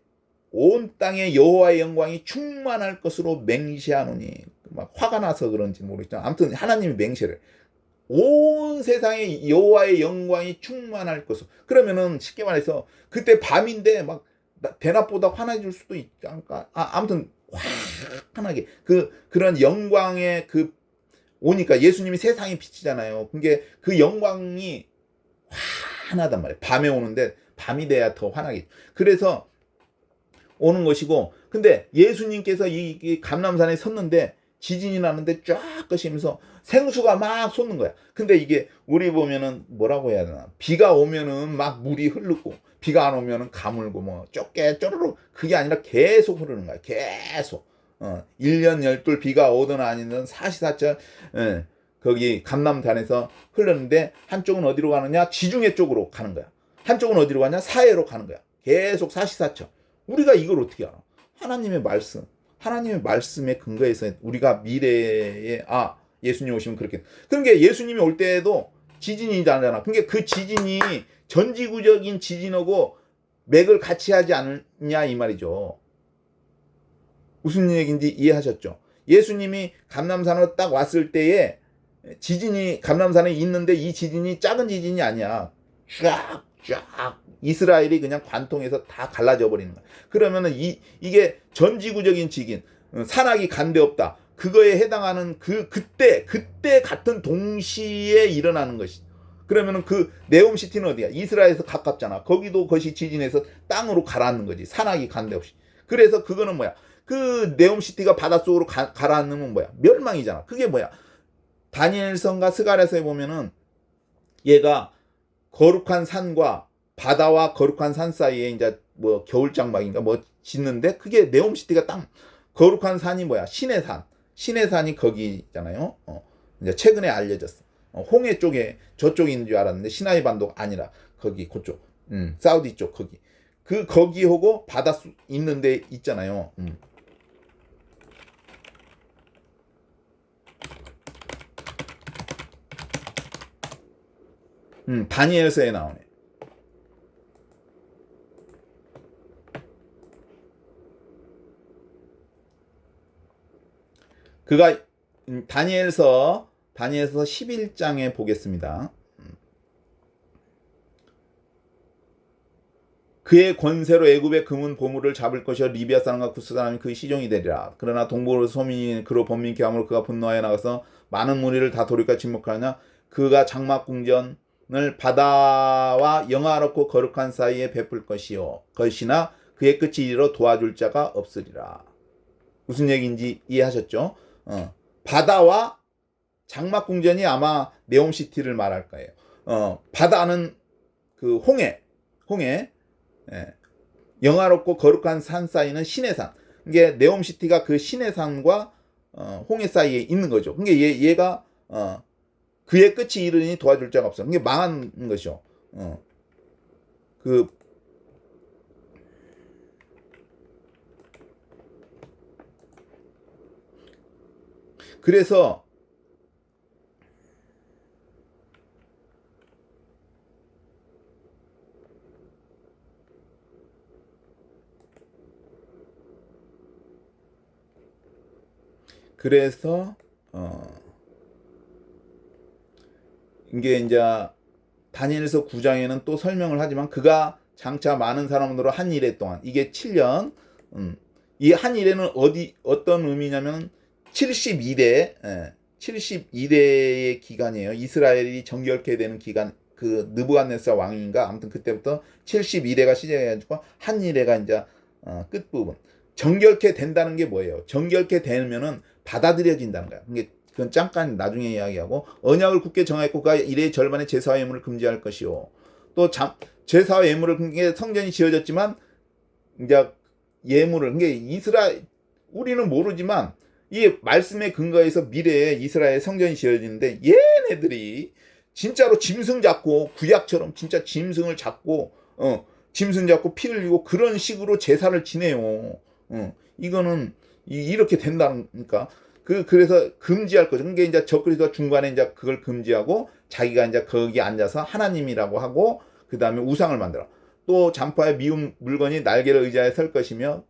온 땅에 여호와의 영광이 충만할 것으로 맹세하노니. 막 화가 나서 그런지 모르겠지만 아무튼 하나님이 맹세를 온 세상에 여호와의 영광이 충만할 것으로. 그러면은 쉽게 말해서 그때 밤인데 막 대낮보다 환해질 수도 있지 않을까? 아무튼 환하게 그런 영광의 오니까 예수님이 세상의 빛이잖아요. 그게 그 영광이 환하단 말이에요. 밤에 오는데 밤이 돼야 더 환하게. 그래서 오는 것이고, 근데 예수님께서 이 감람산에 섰는데 지진이 나는데 쫙 거시면서 생수가 막 솟는 거야. 근데 이게 우리 보면은 뭐라고 해야 되나? 비가 오면은 막 물이 흐르고 비가 안 오면은 가물고 뭐 좁게 쪼르륵, 그게 아니라 계속 흐르는 거야. 계속. 1년 12 비가 오든 아니든 사시사철 거기 감람산에서 흐르는데 한쪽은 어디로 가느냐? 지중해 쪽으로 가는 거야. 한쪽은 어디로 가냐? 사해로 가는 거야. 계속 사시사철. 우리가 이걸 어떻게 알아? 하나님의 말씀. 하나님의 말씀에 근거해서 우리가 미래에 예수님 오시면 그렇게. 그러니까 예수님이 올 때에도 지진이 나잖아. 그러니까 그 지진이 전지구적인 지진하고 맥을 같이 하지 않느냐 이 말이죠. 무슨 얘기인지 이해하셨죠? 예수님이 감람산으로 딱 왔을 때에 지진이 감람산에 있는데 이 지진이 작은 지진이 아니야. 쫙 이스라엘이 그냥 관통해서 다 갈라져 버리는 거야. 그러면은 이게 전지구적인 지진, 산악이 간데 없다. 그거에 해당하는 그때 같은 동시에 일어나는 것이. 그러면은 그 네옴시티는 어디야? 이스라엘에서 가깝잖아. 거기도 것이 지진해서 땅으로 가라앉는 거지. 산악이 간데 없이. 그래서 그거는 뭐야? 그 네옴시티가 바닷속으로 가라앉으면 뭐야? 멸망이잖아. 그게 뭐야? 다니엘서인가 스가랴서에 보면은 얘가 거룩한 산과 바다와 거룩한 산 사이에 이제 뭐 겨울장막인가 뭐 짓는데 그게 네옴시티가 거룩한 산이 뭐야? 신의 산. 신의 산이 거기잖아요. 이제 최근에 알려졌어. 홍해 쪽에 저쪽에 있는 줄 알았는데 시나이 반도 아니라 거기 그쪽. 사우디 쪽 거기. 거기하고 바다 있는 데 있잖아요. 다니엘서에 나오네. 그가 다니엘서 11장에 보겠습니다. 그의 권세로 애굽의 금은 보물을 잡을 것이요 리비아 사람과 구스 사람이 그 시종이 되리라. 그러나 동부로 소민이 그로 번민케 함으로 그가 분노하여 나가서 많은 무리를 다 도륙하 침묵하느냐. 그가 장막 궁전을 바다와 영화롭고 거룩한 사이에 베풀 것이나 그의 끝이 이르러 도와줄 자가 없으리라. 무슨 얘기인지 이해하셨죠? 바다와 장막 궁전이 아마 네옴시티를 말할 거예요. 바다는 그 홍해, 영화롭고 거룩한 산 사이는 신의 산. 이게 네옴시티가 그 신의 산과 홍해 사이에 있는 거죠. 그게 얘가 그의 끝이 이르니 도와줄 자가 없어. 이게 망한 것이죠. 그래서 이게 이제 다니엘서 9장에는 또 설명을 하지만 그가 장차 많은 사람으로 한 일해 동안 이게 7년 이 한 일에는 어떤 의미냐면 72대의 기간이에요. 이스라엘이 정결케 되는 기간, 그 느부갓네살 왕인가 아무튼 그때부터 72대가 시작해가지고 한 일회가 이제 끝부분. 정결케 된다는 게 뭐예요? 정결케 되면은 받아들여진다는 거야. 그건 잠깐 나중에 이야기하고, 언약을 굳게 정하였고 그가 이레의 절반의 제사와 예물을 금지할 것이요. 또 제사와 예물을 성전이 지어졌지만 이제 예물을 우리는 모르지만 이 말씀에 근거해서 미래에 이스라엘 성전이 지어지는데 얘네들이 진짜로 짐승 잡고 구약처럼 진짜 짐승을 잡고 짐승 잡고 피 흘리고 그런 식으로 제사를 지내요. 이거는 이렇게 된다니까. 그래서 금지할 거죠. 그게 이제 적그리스도가 중간에 이제 그걸 금지하고 자기가 이제 거기 앉아서 하나님이라고 하고 그 다음에 우상을 만들어. 또 잠포하여 미운 물건이 날개를 의지하여 설 것이며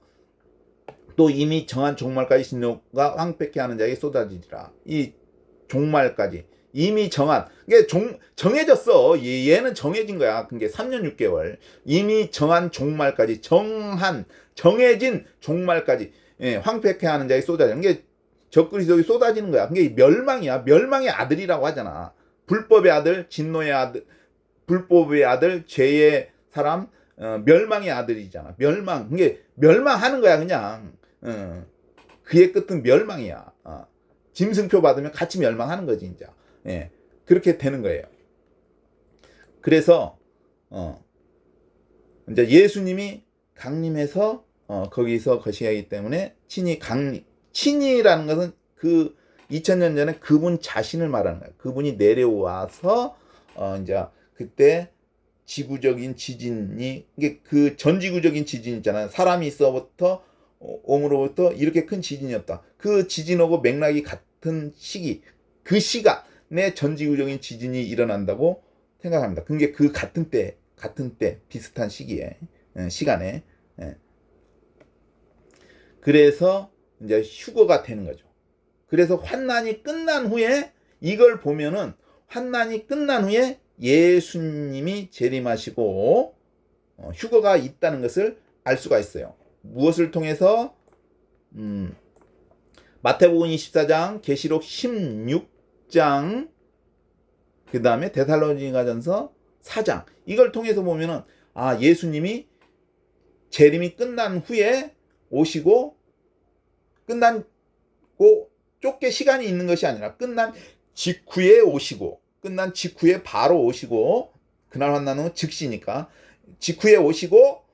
또 이미 정한 종말까지 진노가 황폐케 하는 자에게 쏟아지리라. 이 종말까지 이미 정한, 이게 정해졌어. 얘는 정해진 거야. 그게 3년 6개월. 이미 정한 종말까지, 정해진 종말까지, 예, 황폐케 하는 자에게 쏟아지는 게 적그리스도에 쏟아지는 거야. 그게 멸망이야. 멸망의 아들이라고 하잖아. 불법의 아들, 진노의 아들, 불법의 아들, 죄의 사람, 멸망의 아들이잖아. 멸망. 그게 멸망하는 거야, 그냥. 그의 끝은 멸망이야. 짐승표 받으면 같이 멸망하는 거지, 이제. 예, 그렇게 되는 거예요. 그래서 이제 예수님이 강림해서 거기서 거시하기 때문에 친이라는 것은 그 2000년 전에 그분 자신을 말하는 거예요. 그분이 내려와서 이제 그때 지구적인 지진이, 이게 그 전지구적인 지진 있잖아요. 사람이 있어부터 오므로부터 이렇게 큰 지진이었다. 그 지진하고 맥락이 같은 시기, 그 시간에 전지구적인 지진이 일어난다고 생각합니다. 그게 그 같은 때 비슷한 시기에, 시간에. 그래서 이제 휴거가 되는 거죠. 그래서 환난이 끝난 후에, 이걸 보면은 환난이 끝난 후에 예수님이 재림하시고 휴거가 있다는 것을 알 수가 있어요. 무엇을 통해서? 마태복음 24장, 계시록 16장, 그 다음에 데살로니가전서 4장, 이걸 통해서 보면은 예수님이 재림이 끝난 후에 오시고, 끝나고 쫓게 시간이 있는 것이 아니라 끝난 직후에 오시고, 끝난 직후에 바로 오시고, 그날 환난은 즉시니까 직후에 오시고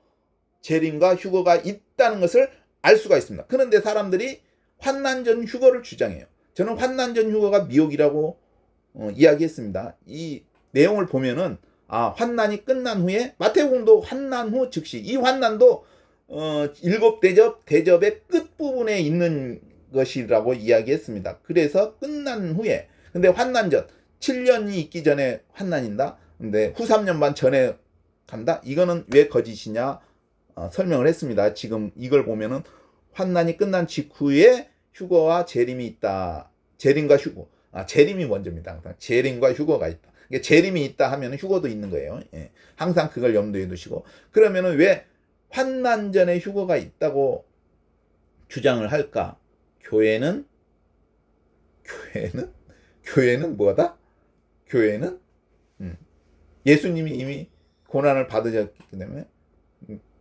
재림과 휴거가 있다는 것을 알 수가 있습니다. 그런데 사람들이 환난 전 휴거를 주장해요. 저는 환난 전 휴거가 미혹이라고 이야기했습니다. 이 내용을 보면은 환난이 끝난 후에, 마태복음도 환난 후 즉시, 이 환난도 일곱 대접의 끝부분에 있는 것이라고 이야기했습니다. 그래서 끝난 후에, 근데 환난 전 7년이 있기 전에 환난인다. 근데 후 3년 반 전에 간다. 이거는 왜 거짓이냐 설명을 했습니다. 지금 이걸 보면은 환난이 끝난 직후에 휴거와 재림이 있다. 재림과 휴거. 재림이 먼저입니다. 항상 재림과 휴거가 있다. 그러니까 재림이 있다 하면 휴거도 있는 거예요. 예. 항상 그걸 염두에 두시고. 그러면은 왜 환난 전에 휴거가 있다고 주장을 할까? 교회는 뭐다? 교회는 예수님이 이미 고난을 받으셨기 때문에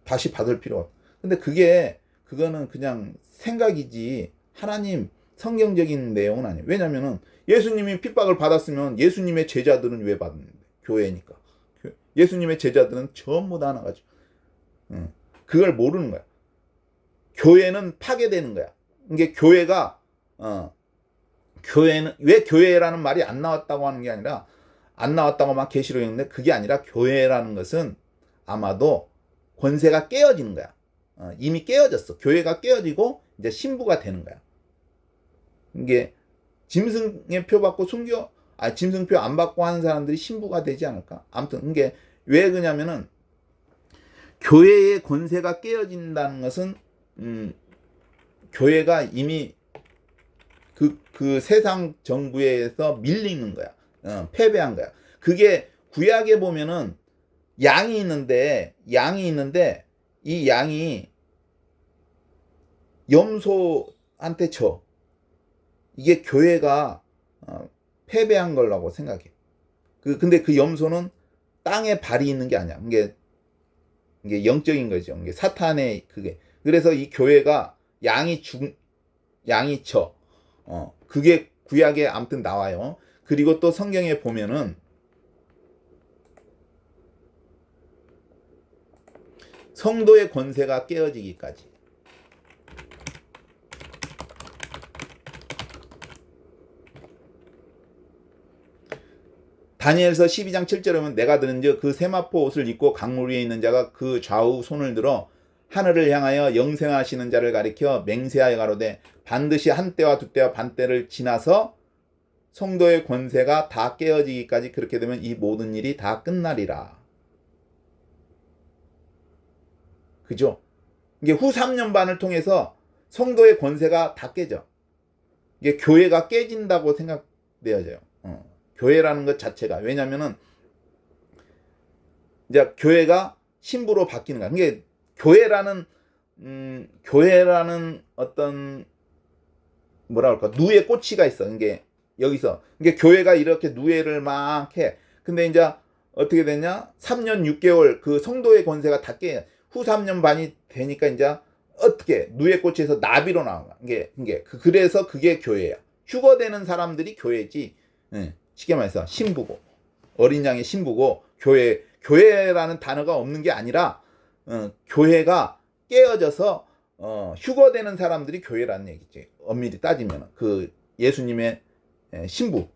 다시 받을 필요가 없다. 근데 그거는 그냥 생각이지 하나님 성경적인 내용은 아니에요. 왜냐면은 예수님이 핍박을 받았으면 예수님의 제자들은 왜 받는데? 교회니까. 예수님의 제자들은 전부 다 하나가지고. 그걸 모르는 거야. 교회는 파괴되는 거야. 이게 교회가 교회는 왜 교회라는 말이 안 나왔다고 하는 게 아니라, 안 나왔다고만 계시록에 있는데, 그게 아니라 교회라는 것은 아마도 권세가 깨어지는 거야. 이미 깨어졌어. 교회가 깨어지고 이제 신부가 되는 거야. 이게 짐승의 표 받고 짐승표 안 받고 하는 사람들이 신부가 되지 않을까? 아무튼 이게 왜 그러냐면은 교회의 권세가 깨어진다는 것은 교회가 이미 그 세상 정부에서 밀리는 거야. 패배한 거야. 그게 구약에 보면은 양이 있는데 이 양이 염소한테 쳐. 이게 교회가 패배한 거라고 생각해. 근데 그 염소는 땅에 발이 있는 게 아니야. 이게 영적인 거죠. 이게 사탄의 그게. 그래서 이 교회가 양이 쳐. 그게 구약에 아무튼 나와요. 그리고 또 성경에 보면은 성도의 권세가 깨어지기까지. 다니엘서 12장 7절에 보면, 내가 들은즉 그 세마포 옷을 입고 강물 위에 있는 자가 그 좌우 손을 들어 하늘을 향하여 영생하시는 자를 가리켜 맹세하여 가로되, 반드시 한 때와 두 때와 반 때를 지나서 성도의 권세가 다 깨어지기까지, 그렇게 되면 이 모든 일이 다 끝나리라. 그죠? 이게 후 3년 반을 통해서 성도의 권세가 다 깨져. 이게 교회가 깨진다고 생각되어져요. 교회라는 것 자체가. 왜냐면은 이제 교회가 신부로 바뀌는 거야. 이게 교회라는 어떤 뭐라 그럴까 누에 꼬치가 있어. 이게 여기서 이게 교회가 이렇게 누에를 막 해. 근데 이제 어떻게 되냐? 3년 6개월 그 성도의 권세가 다 깨. 후 3년 반이 되니까 이제 어떻게 누에 꼬치에서 나비로 나온 거야. 그래서 그게 교회야. 휴거되는 사람들이 교회지. 쉽게 말해서 신부고 어린 양의 신부고 교회라는 단어가 없는 게 아니라 교회가 깨어져서 휴거되는 사람들이 교회라는 얘기지. 엄밀히 따지면 그 예수님의 신부.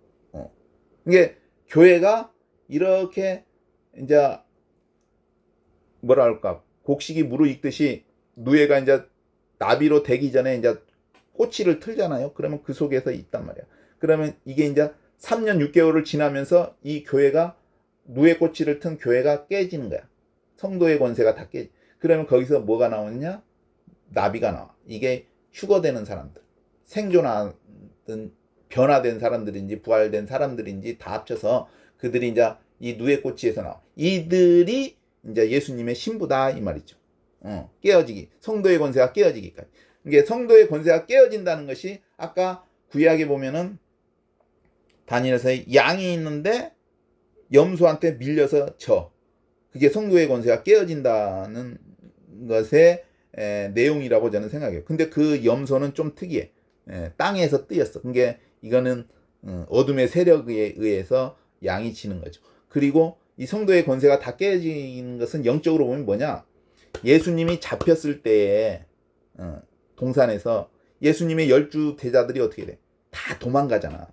이게 교회가 이렇게 이제 뭐라 할까 곡식이 무르익듯이 누에가 이제 나비로 되기 전에 이제 꼬치를 틀잖아요. 그러면 그 속에서 있단 말이야. 그러면 이게 이제 3년 6개월을 지나면서 이 교회가 누에 꼬치를 튼 교회가 깨지는 거야. 성도의 권세가 다 깨지. 그러면 거기서 뭐가 나오느냐? 나비가 나와. 이게 휴거되는 사람들. 생존하든 변화된 사람들인지 부활된 사람들인지 다 합쳐서 그들이 이제 이 누에 꼬치에서 나와. 이들이 이제 예수님의 신부다 이 말이죠. 깨어지기. 성도의 권세가 깨어지기까지. 이게 성도의 권세가 깨어진다는 것이 아까 구약에 보면은 다니엘서에 양이 있는데 염소한테 밀려서 져. 그게 성도의 권세가 깨어진다는 것의 내용이라고 저는 생각해요. 근데 그 염소는 좀 특이해. 땅에서 뜨였어. 그게 이거는 어둠의 세력에 의해서 양이 지는 거죠. 그리고 이 성도의 권세가 다 깨지는 것은 영적으로 보면 뭐냐? 예수님이 잡혔을 때에 동산에서 예수님의 12 제자들이 어떻게 돼? 다 도망가잖아.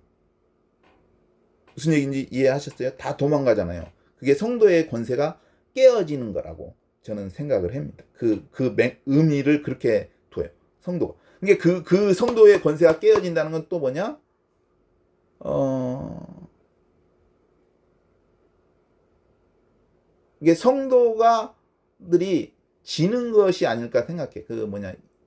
무슨 얘기인지 이해하셨어요? 다 도망가잖아요. 그게 성도의 권세가 깨어지는 거라고 저는 생각을 합니다. 그 의미를 그렇게 둬요. 성도가. 이게 그 성도의 권세가 깨어진다는 건 또 뭐냐? 이게 성도가들이 지는 것이 아닐까 생각해.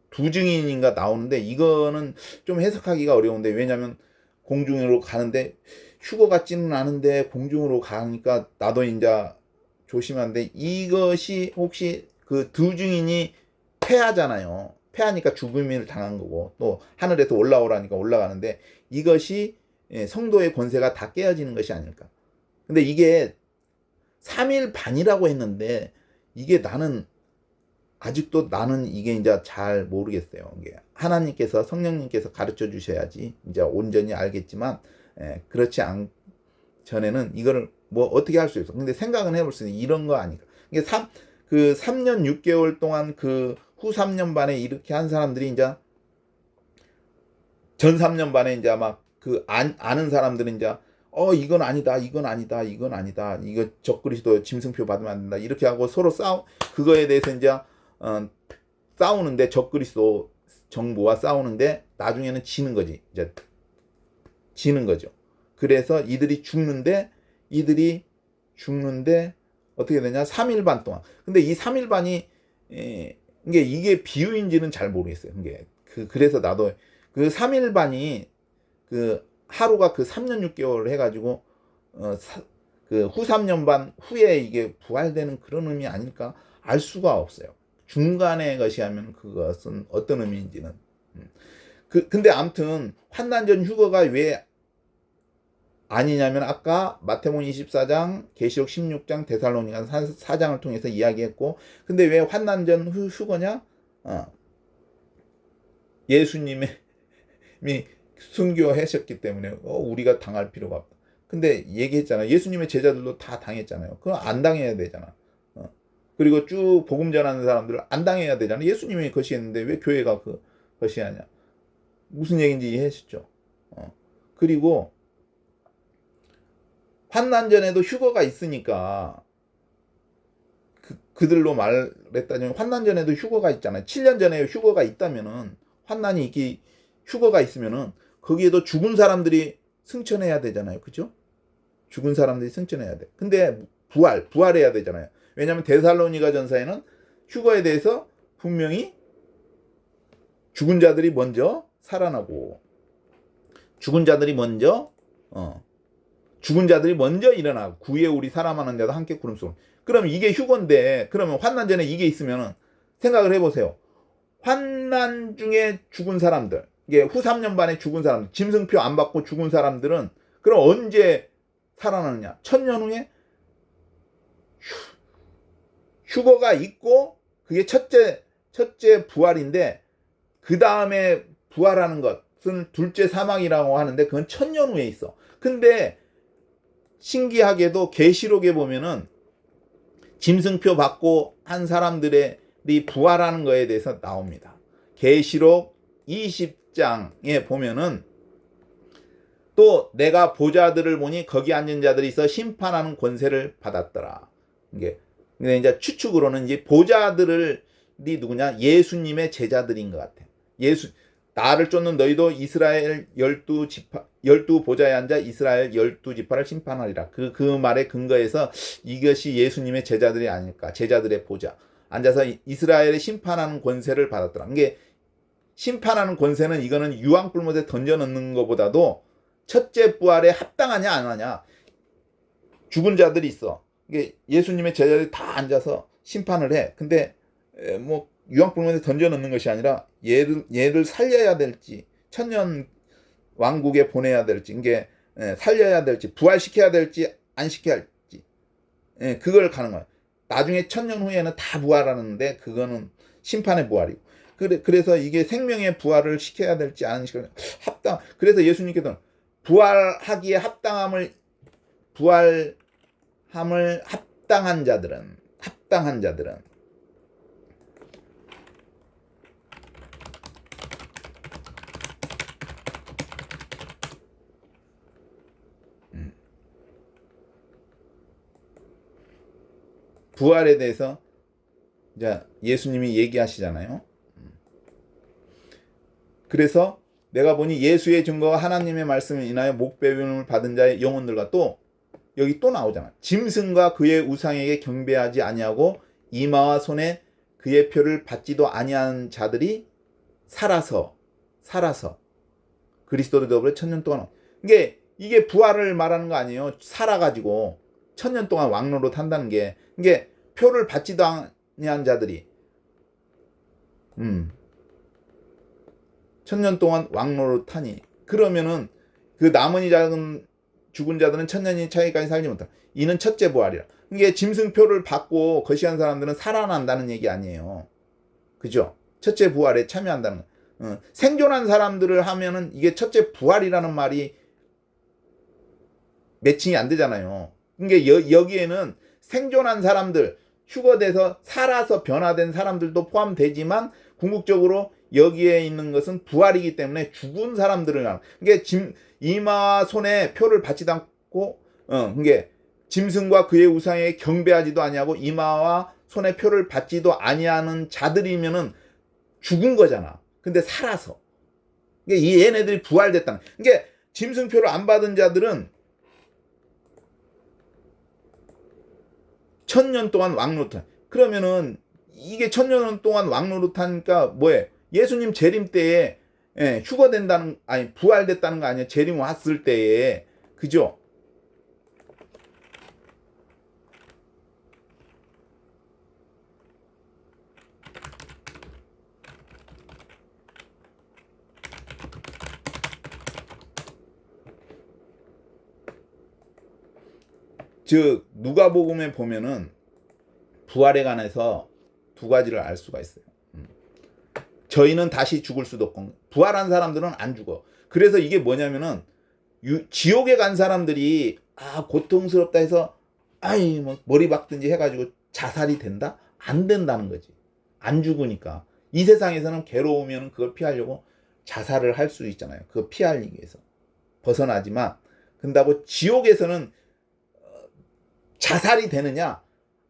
두 증인인가 나오는데 이거는 좀 해석하기가 어려운데 왜냐면 공중으로 가는데 휴거 같지는 않은데 공중으로 가니까 나도 이제 조심한데 이것이 혹시 그 두 증인이 패하잖아요. 패하니까 죽음을 당한 거고 또 하늘에서 올라오라니까 올라가는데 이것이 성도의 권세가 다 깨어지는 것이 아닐까. 근데 이게 3일 반이라고 했는데 이게 아직도 나는 이게 이제 잘 모르겠어요. 이게 하나님께서 성령님께서 가르쳐 주셔야지 이제 온전히 알겠지만 그렇지 않 전에는 이거를 뭐 어떻게 할 수 있어. 근데 생각은 해볼 수 있는 이런 거 아닐까. 이게 3년 6개월 동안 그 후 3년 반에 이렇게 한 사람들이 이제 전 3년 반에 이제 막 아는 사람들은 이제 이건 아니다, 이건 아니다, 이건 아니다, 이거 적그리스도 짐승표 받으면 안 된다 이렇게 하고 서로 그거에 대해서 이제 싸우는데 적그리스도 정부와 싸우는데 나중에는 지는 거지. 이제 지는 거죠. 그래서 이들이 죽는데 어떻게 되냐? 3일 반 동안. 근데 이 3일 반이 이게 비유인지는 잘 모르겠어요. 그래서 나도 그 3일 반이 그 하루가 그 3년 6개월 해가지고 그 후 3년 반 후에 이게 부활되는 그런 의미 아닐까 알 수가 없어요. 중간에 것이 하면 그것은 어떤 의미인지는. 근데 아무튼 환난전 휴거가 왜 아니냐면 아까 마태복음 24장, 계시록 16장, 데살로니가 4장을 통해서 이야기했고, 근데 왜 환난전 휴거냐? 예수님이 순교하셨기 때문에 우리가 당할 필요가 없다. 근데 얘기했잖아. 예수님의 제자들도 다 당했잖아요. 그거 안 당해야 되잖아. 그리고 쭉 복음 전하는 사람들을 안 당해야 되잖아. 예수님이 거시했는데 왜 교회가 거시하냐? 무슨 얘기인지 이해하셨죠? 그리고 환난전에도 휴거가 있으니까 그들로 말했다면 환난전에도 휴거가 있잖아요. 7년 전에 휴거가 있다면은 휴거가 있으면은 거기에도 죽은 사람들이 승천해야 되잖아요. 그죠? 죽은 사람들이 승천해야 돼. 근데 부활해야 되잖아요. 왜냐하면 데살로니가 전서에는 휴거에 대해서 분명히 죽은 자들이 먼저 살아나고 죽은 자들이 먼저 일어나고 구에 우리 사람하는 데도 함께 구름 속. 그럼 이게 휴거인데 그러면 환난 전에 이게 있으면은 생각을 해보세요. 환난 중에 죽은 사람들, 이게 후 3년 반에 죽은 사람들, 짐승표 안 받고 죽은 사람들은 그럼 언제 살아나느냐? 1000년 후에 휴거가 있고 그게 첫째 부활인데 그 다음에 부활하는 것은 둘째 사망이라고 하는데 그건 1000년 후에 있어. 근데 신기하게도 계시록에 보면은 짐승표 받고 한 사람들이 부활하는 거에 대해서 나옵니다. 계시록 20장에 보면은 또 내가 보좌들을 보니 거기 앉은 자들이 있어 심판하는 권세를 받았더라. 이게 근데 이제 추측으로는 이제 보좌들이 누구냐? 예수님의 제자들인 것 같아. 나를 쫓는 너희도 이스라엘 12 보좌에 앉아 이스라엘 12지파를 심판하리라. 그 말에 근거해서 이것이 예수님의 제자들이 아닐까. 제자들의 보좌. 앉아서 이스라엘의 심판하는 권세를 받았더라. 이게 심판하는 권세는 이거는 유황불못에 던져 넣는 것보다도 첫째 부활에 합당하냐 안 하냐. 죽은 자들이 있어. 이게 예수님의 제자들이 다 앉아서 심판을 해. 근데 뭐 유황불못에 던져 넣는 것이 아니라 얘를 살려야 될지 천년 왕국에 보내야 될지 이게 살려야 될지 부활시켜야 될지 안 시켜야 할지 그걸 가는 거야. 나중에 1000년 후에는 다 부활하는데 그거는 심판의 부활이고 그래서 이게 생명의 부활을 시켜야 될지 안 시켜야 될지 그래서 예수님께서는 부활하기에 합당한 자들은 부활에 대해서 이제 예수님이 얘기하시잖아요. 그래서 내가 보니 예수의 증거가 하나님의 말씀을 인하여 목배임을 받은 자의 영혼들과 또 여기 또 나오잖아. 짐승과 그의 우상에게 경배하지 아니하고 이마와 손에 그의 표를 받지도 아니한 자들이 살아서 그리스도를 더불어 1000년 동안 이게 부활을 말하는 거 아니에요. 살아가지고 1000년 동안 왕노릇 한다는 게 이게 표를 받지도 아니한 자들이 1000년 동안 왕노릇 하니 그러면은 그 남은 자는 죽은 자들은 1000년이 차이까지 살지 못한다. 이는 첫째 부활이라. 이게 짐승표를 받고 거시한 사람들은 살아난다는 얘기 아니에요. 그죠? 첫째 부활에 참여한다는 거. 생존한 사람들을 하면은 이게 첫째 부활이라는 말이 매칭이 안 되잖아요. 이게 여기에는 생존한 사람들, 휴거돼서 살아서 변화된 사람들도 포함되지만 궁극적으로 여기에 있는 것은 부활이기 때문에 죽은 사람들을 나는. 이게 이마와 손에 표를 받지도 않고, 이게 짐승과 그의 우상에 경배하지도 아니하고 이마와 손에 표를 받지도 아니하는 자들이면은 죽은 거잖아. 근데 살아서. 이게 얘네들이 부활됐다는. 이게 짐승표를 안 받은 자들은 1000년 동안 왕노릇한. 그러면은 이게 1000년 동안 왕노릇하니까 뭐해? 예수님 재림 때에 휴거된다는 아니 부활됐다는 거 아니야? 재림 왔을 때에 그죠? 즉 누가복음에 보면은 부활에 관해서 두 가지를 알 수가 있어요. 저희는 다시 죽을 수도 없고 부활한 사람들은 안 죽어. 그래서 이게 뭐냐면은 지옥에 간 사람들이 고통스럽다 해서 뭐 머리 박든지 해가지고 자살이 된다? 안 된다는 거지. 안 죽으니까. 이 세상에서는 괴로우면 그걸 피하려고 자살을 할 수 있잖아요. 그거 피하기 위해서. 벗어나지만 근다고 지옥에서는 자살이 되느냐?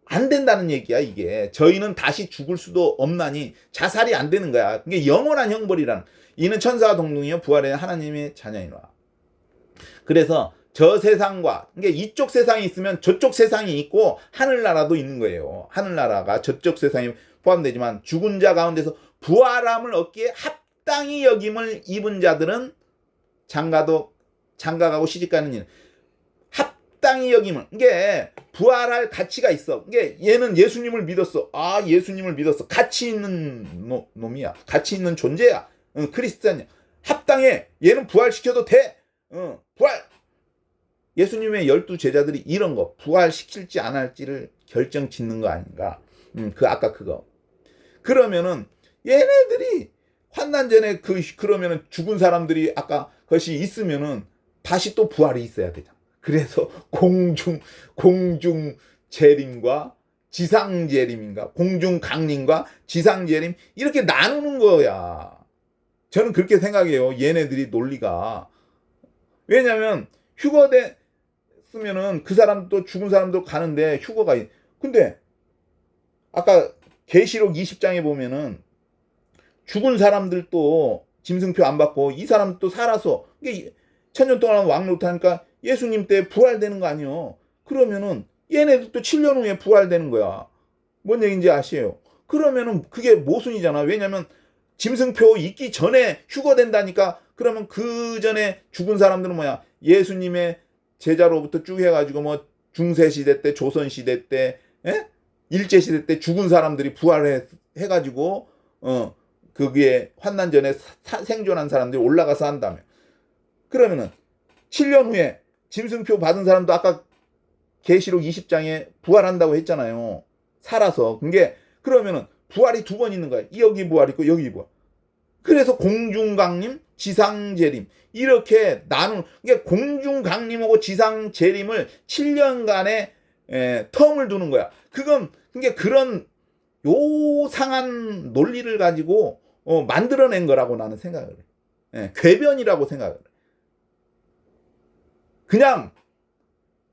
안 된다는 얘기야. 이게 저희는 다시 죽을 수도 없나니 자살이 안 되는 거야. 이게 영원한 형벌이라는. 이는 천사와 동등이요 부활의 하나님의 자녀이노라. 그래서 저 세상과, 그러니까 이쪽 세상이 있으면 저쪽 세상이 있고 하늘나라도 있는 거예요. 하늘나라가 저쪽 세상에 포함되지만 죽은 자 가운데서 부활함을 얻기에 합당히 여김을 입은 자들은 장가가고 시집가는 일. 합당히 여김을. 이게 부활할 가치가 있어. 이게 얘는 예수님을 믿었어. 아, 예수님을 믿었어. 가치 있는 놈이야. 가치 있는 존재야. 크리스찬이야. 합당해. 얘는 부활시켜도 돼. 부활. 예수님의 12제자들이 이런 거 부활시킬지 안 할지를 결정 짓는 거 아닌가. 아까 그거. 그러면은 얘네들이 환난 전에 그러면은 죽은 사람들이 아까 그것이 있으면은 다시 또 부활이 있어야 되잖아. 그래서 공중 재림과 지상 재림인가, 공중 강림과 지상 재림 이렇게 나누는 거야. 저는 그렇게 생각해요. 얘네들이 논리가. 왜냐면 휴거됐으면은 그 사람도 죽은 사람도 가는데 휴거가 근데 아까 계시록 20장에 보면은 죽은 사람들도 짐승표 안 받고 이 사람도 살아서 이게 천년 동안 왕노릇하니까 예수님 때 부활되는 거 아니요. 그러면은 얘네들도 7년 후에 부활되는 거야. 뭔 얘기인지 아시에요? 그러면은 그게 모순이잖아. 왜냐면 짐승표 있기 전에 휴거된다니까. 그러면 그 전에 죽은 사람들은 뭐야? 예수님의 제자로부터 쭉 해가지고 뭐 중세시대 때, 조선시대 때, 일제시대 때 죽은 사람들이 부활해가지고 거기에 환난 전에 생존한 사람들이 올라가서 한다며. 그러면은 7년 후에 짐승표 받은 사람도 아까 계시록 20장에 부활한다고 했잖아요. 살아서. 그러면은 부활이 두 번 있는 거야. 여기 부활 있고 여기 부활. 그래서 공중강림, 지상재림 이렇게 그러니까 공중강림하고 지상재림을 7년간의 텀을 두는 거야. 그러니까 그런 요상한 논리를 가지고 만들어낸 거라고 나는 생각을 해. 궤변이라고 생각을 해. 그냥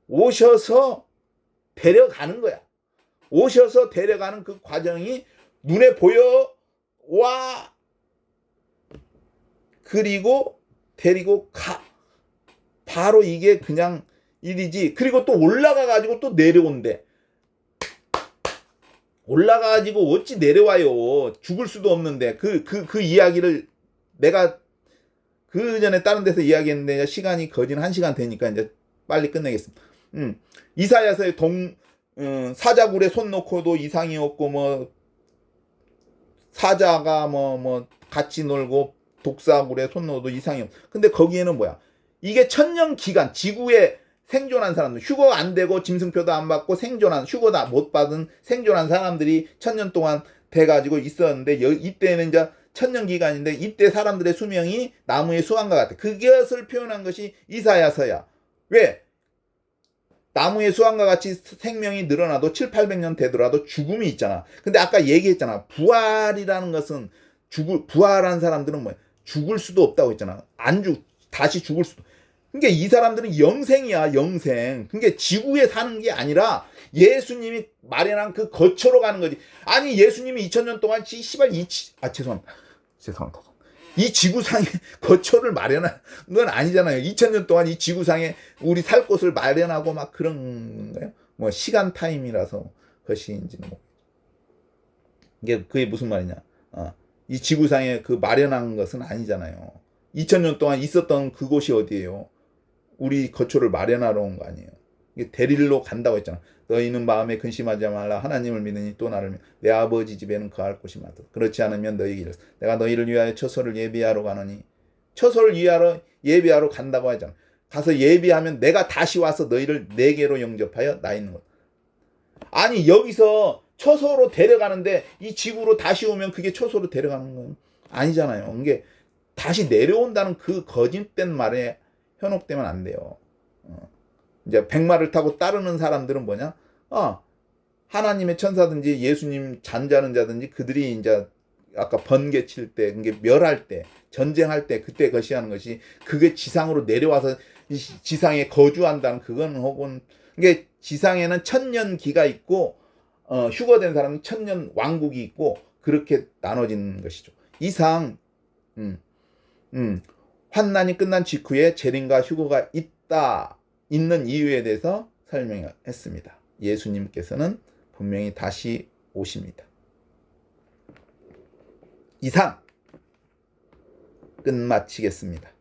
오셔서 데려가는 거야. 오셔서 데려가는 그 과정이 눈에 보여 와. 그리고 데리고 가. 바로 이게 그냥 일이지. 그리고 또 올라가가지고 또 내려온대. 올라가가지고 어찌 내려와요. 죽을 수도 없는데. 그 이야기를 내가 그 전에 다른 데서 이야기했는데 시간이 거진 1시간 되니까 이제 빨리 끝내겠습니다. 이사야서의 사자굴에 손 놓고도 이상이 없고 뭐 사자가 뭐 같이 놀고 독사굴에 손 놓어도 이상이 없. 근데 거기에는 뭐야? 이게 천년 기간 지구에 생존한 사람들, 휴거 안 되고 짐승표도 안 받고 휴거 다 못 받은 생존한 사람들이 천년 동안 돼가지고 있었는데 이때는 이제 천년 기간인데 이때 사람들의 수명이 나무의 수완과 같아. 그것을 표현한 것이 이사야서야. 왜? 나무의 수완과 같이 생명이 늘어나도 700~800년 되더라도 죽음이 있잖아. 근데 아까 얘기했잖아. 부활이라는 것은 부활한 사람들은 뭐야? 죽을 수도 없다고 했잖아. 다시 죽을 수도. 그러니까 이 사람들은 영생이야, 영생. 그러니까 지구에 사는 게 아니라 예수님이 마련한 그 거처로 가는 거지. 아니 예수님이 2000년 동안 죄송합니다. 이 지구상에 거처를 마련한 건 아니잖아요. 2000년 동안 이 지구상에 우리 살 곳을 마련하고 막 그런 거예요. 뭐 시간 타임이라서 그것인지는 뭐. 그게 무슨 말이냐. 이 지구상에 그 마련한 것은 아니잖아요. 2000년 동안 있었던 그곳이 어디예요? 우리 거처를 마련하러 온 거 아니에요. 이게 데리러 간다고 했잖아. 너희는 마음에 근심하지 말라. 하나님을 믿으니 또 나를 믿. 내 아버지 집에는 거할 곳이 많다. 그렇지 않으면 너희에게 이르소. 내가 너희를 위하여 처소를 예비하러 가노니. 처소를 예비하러 간다고 하잖아. 가서 예비하면 내가 다시 와서 너희를 내게로 영접하여 나 있는 것. 아니 여기서 처소로 데려가는데 이 지구로 다시 오면 그게 처소로 데려가는 건 아니잖아요. 이게 다시 내려온다는 그 거짓된 말에 현혹되면 안 돼요. 이제 백마를 타고 따르는 사람들은 뭐냐? 하나님의 천사든지 예수님 잔자는 자든지 그들이 이제 아까 번개 칠 때, 그게 멸할 때, 전쟁할 때 그때 거시하는 것이 그게 지상으로 내려와서 지상에 거주한다는 그건 혹은 이게 지상에는 천년기가 있고 휴거된 사람은 천년 왕국이 있고 그렇게 나눠지는 것이죠. 이상 환난이 끝난 직후에 재림과 휴거가 있다. 있는 이유에 대해서 설명했습니다. 예수님께서는 분명히 다시 오십니다. 이상 끝마치겠습니다.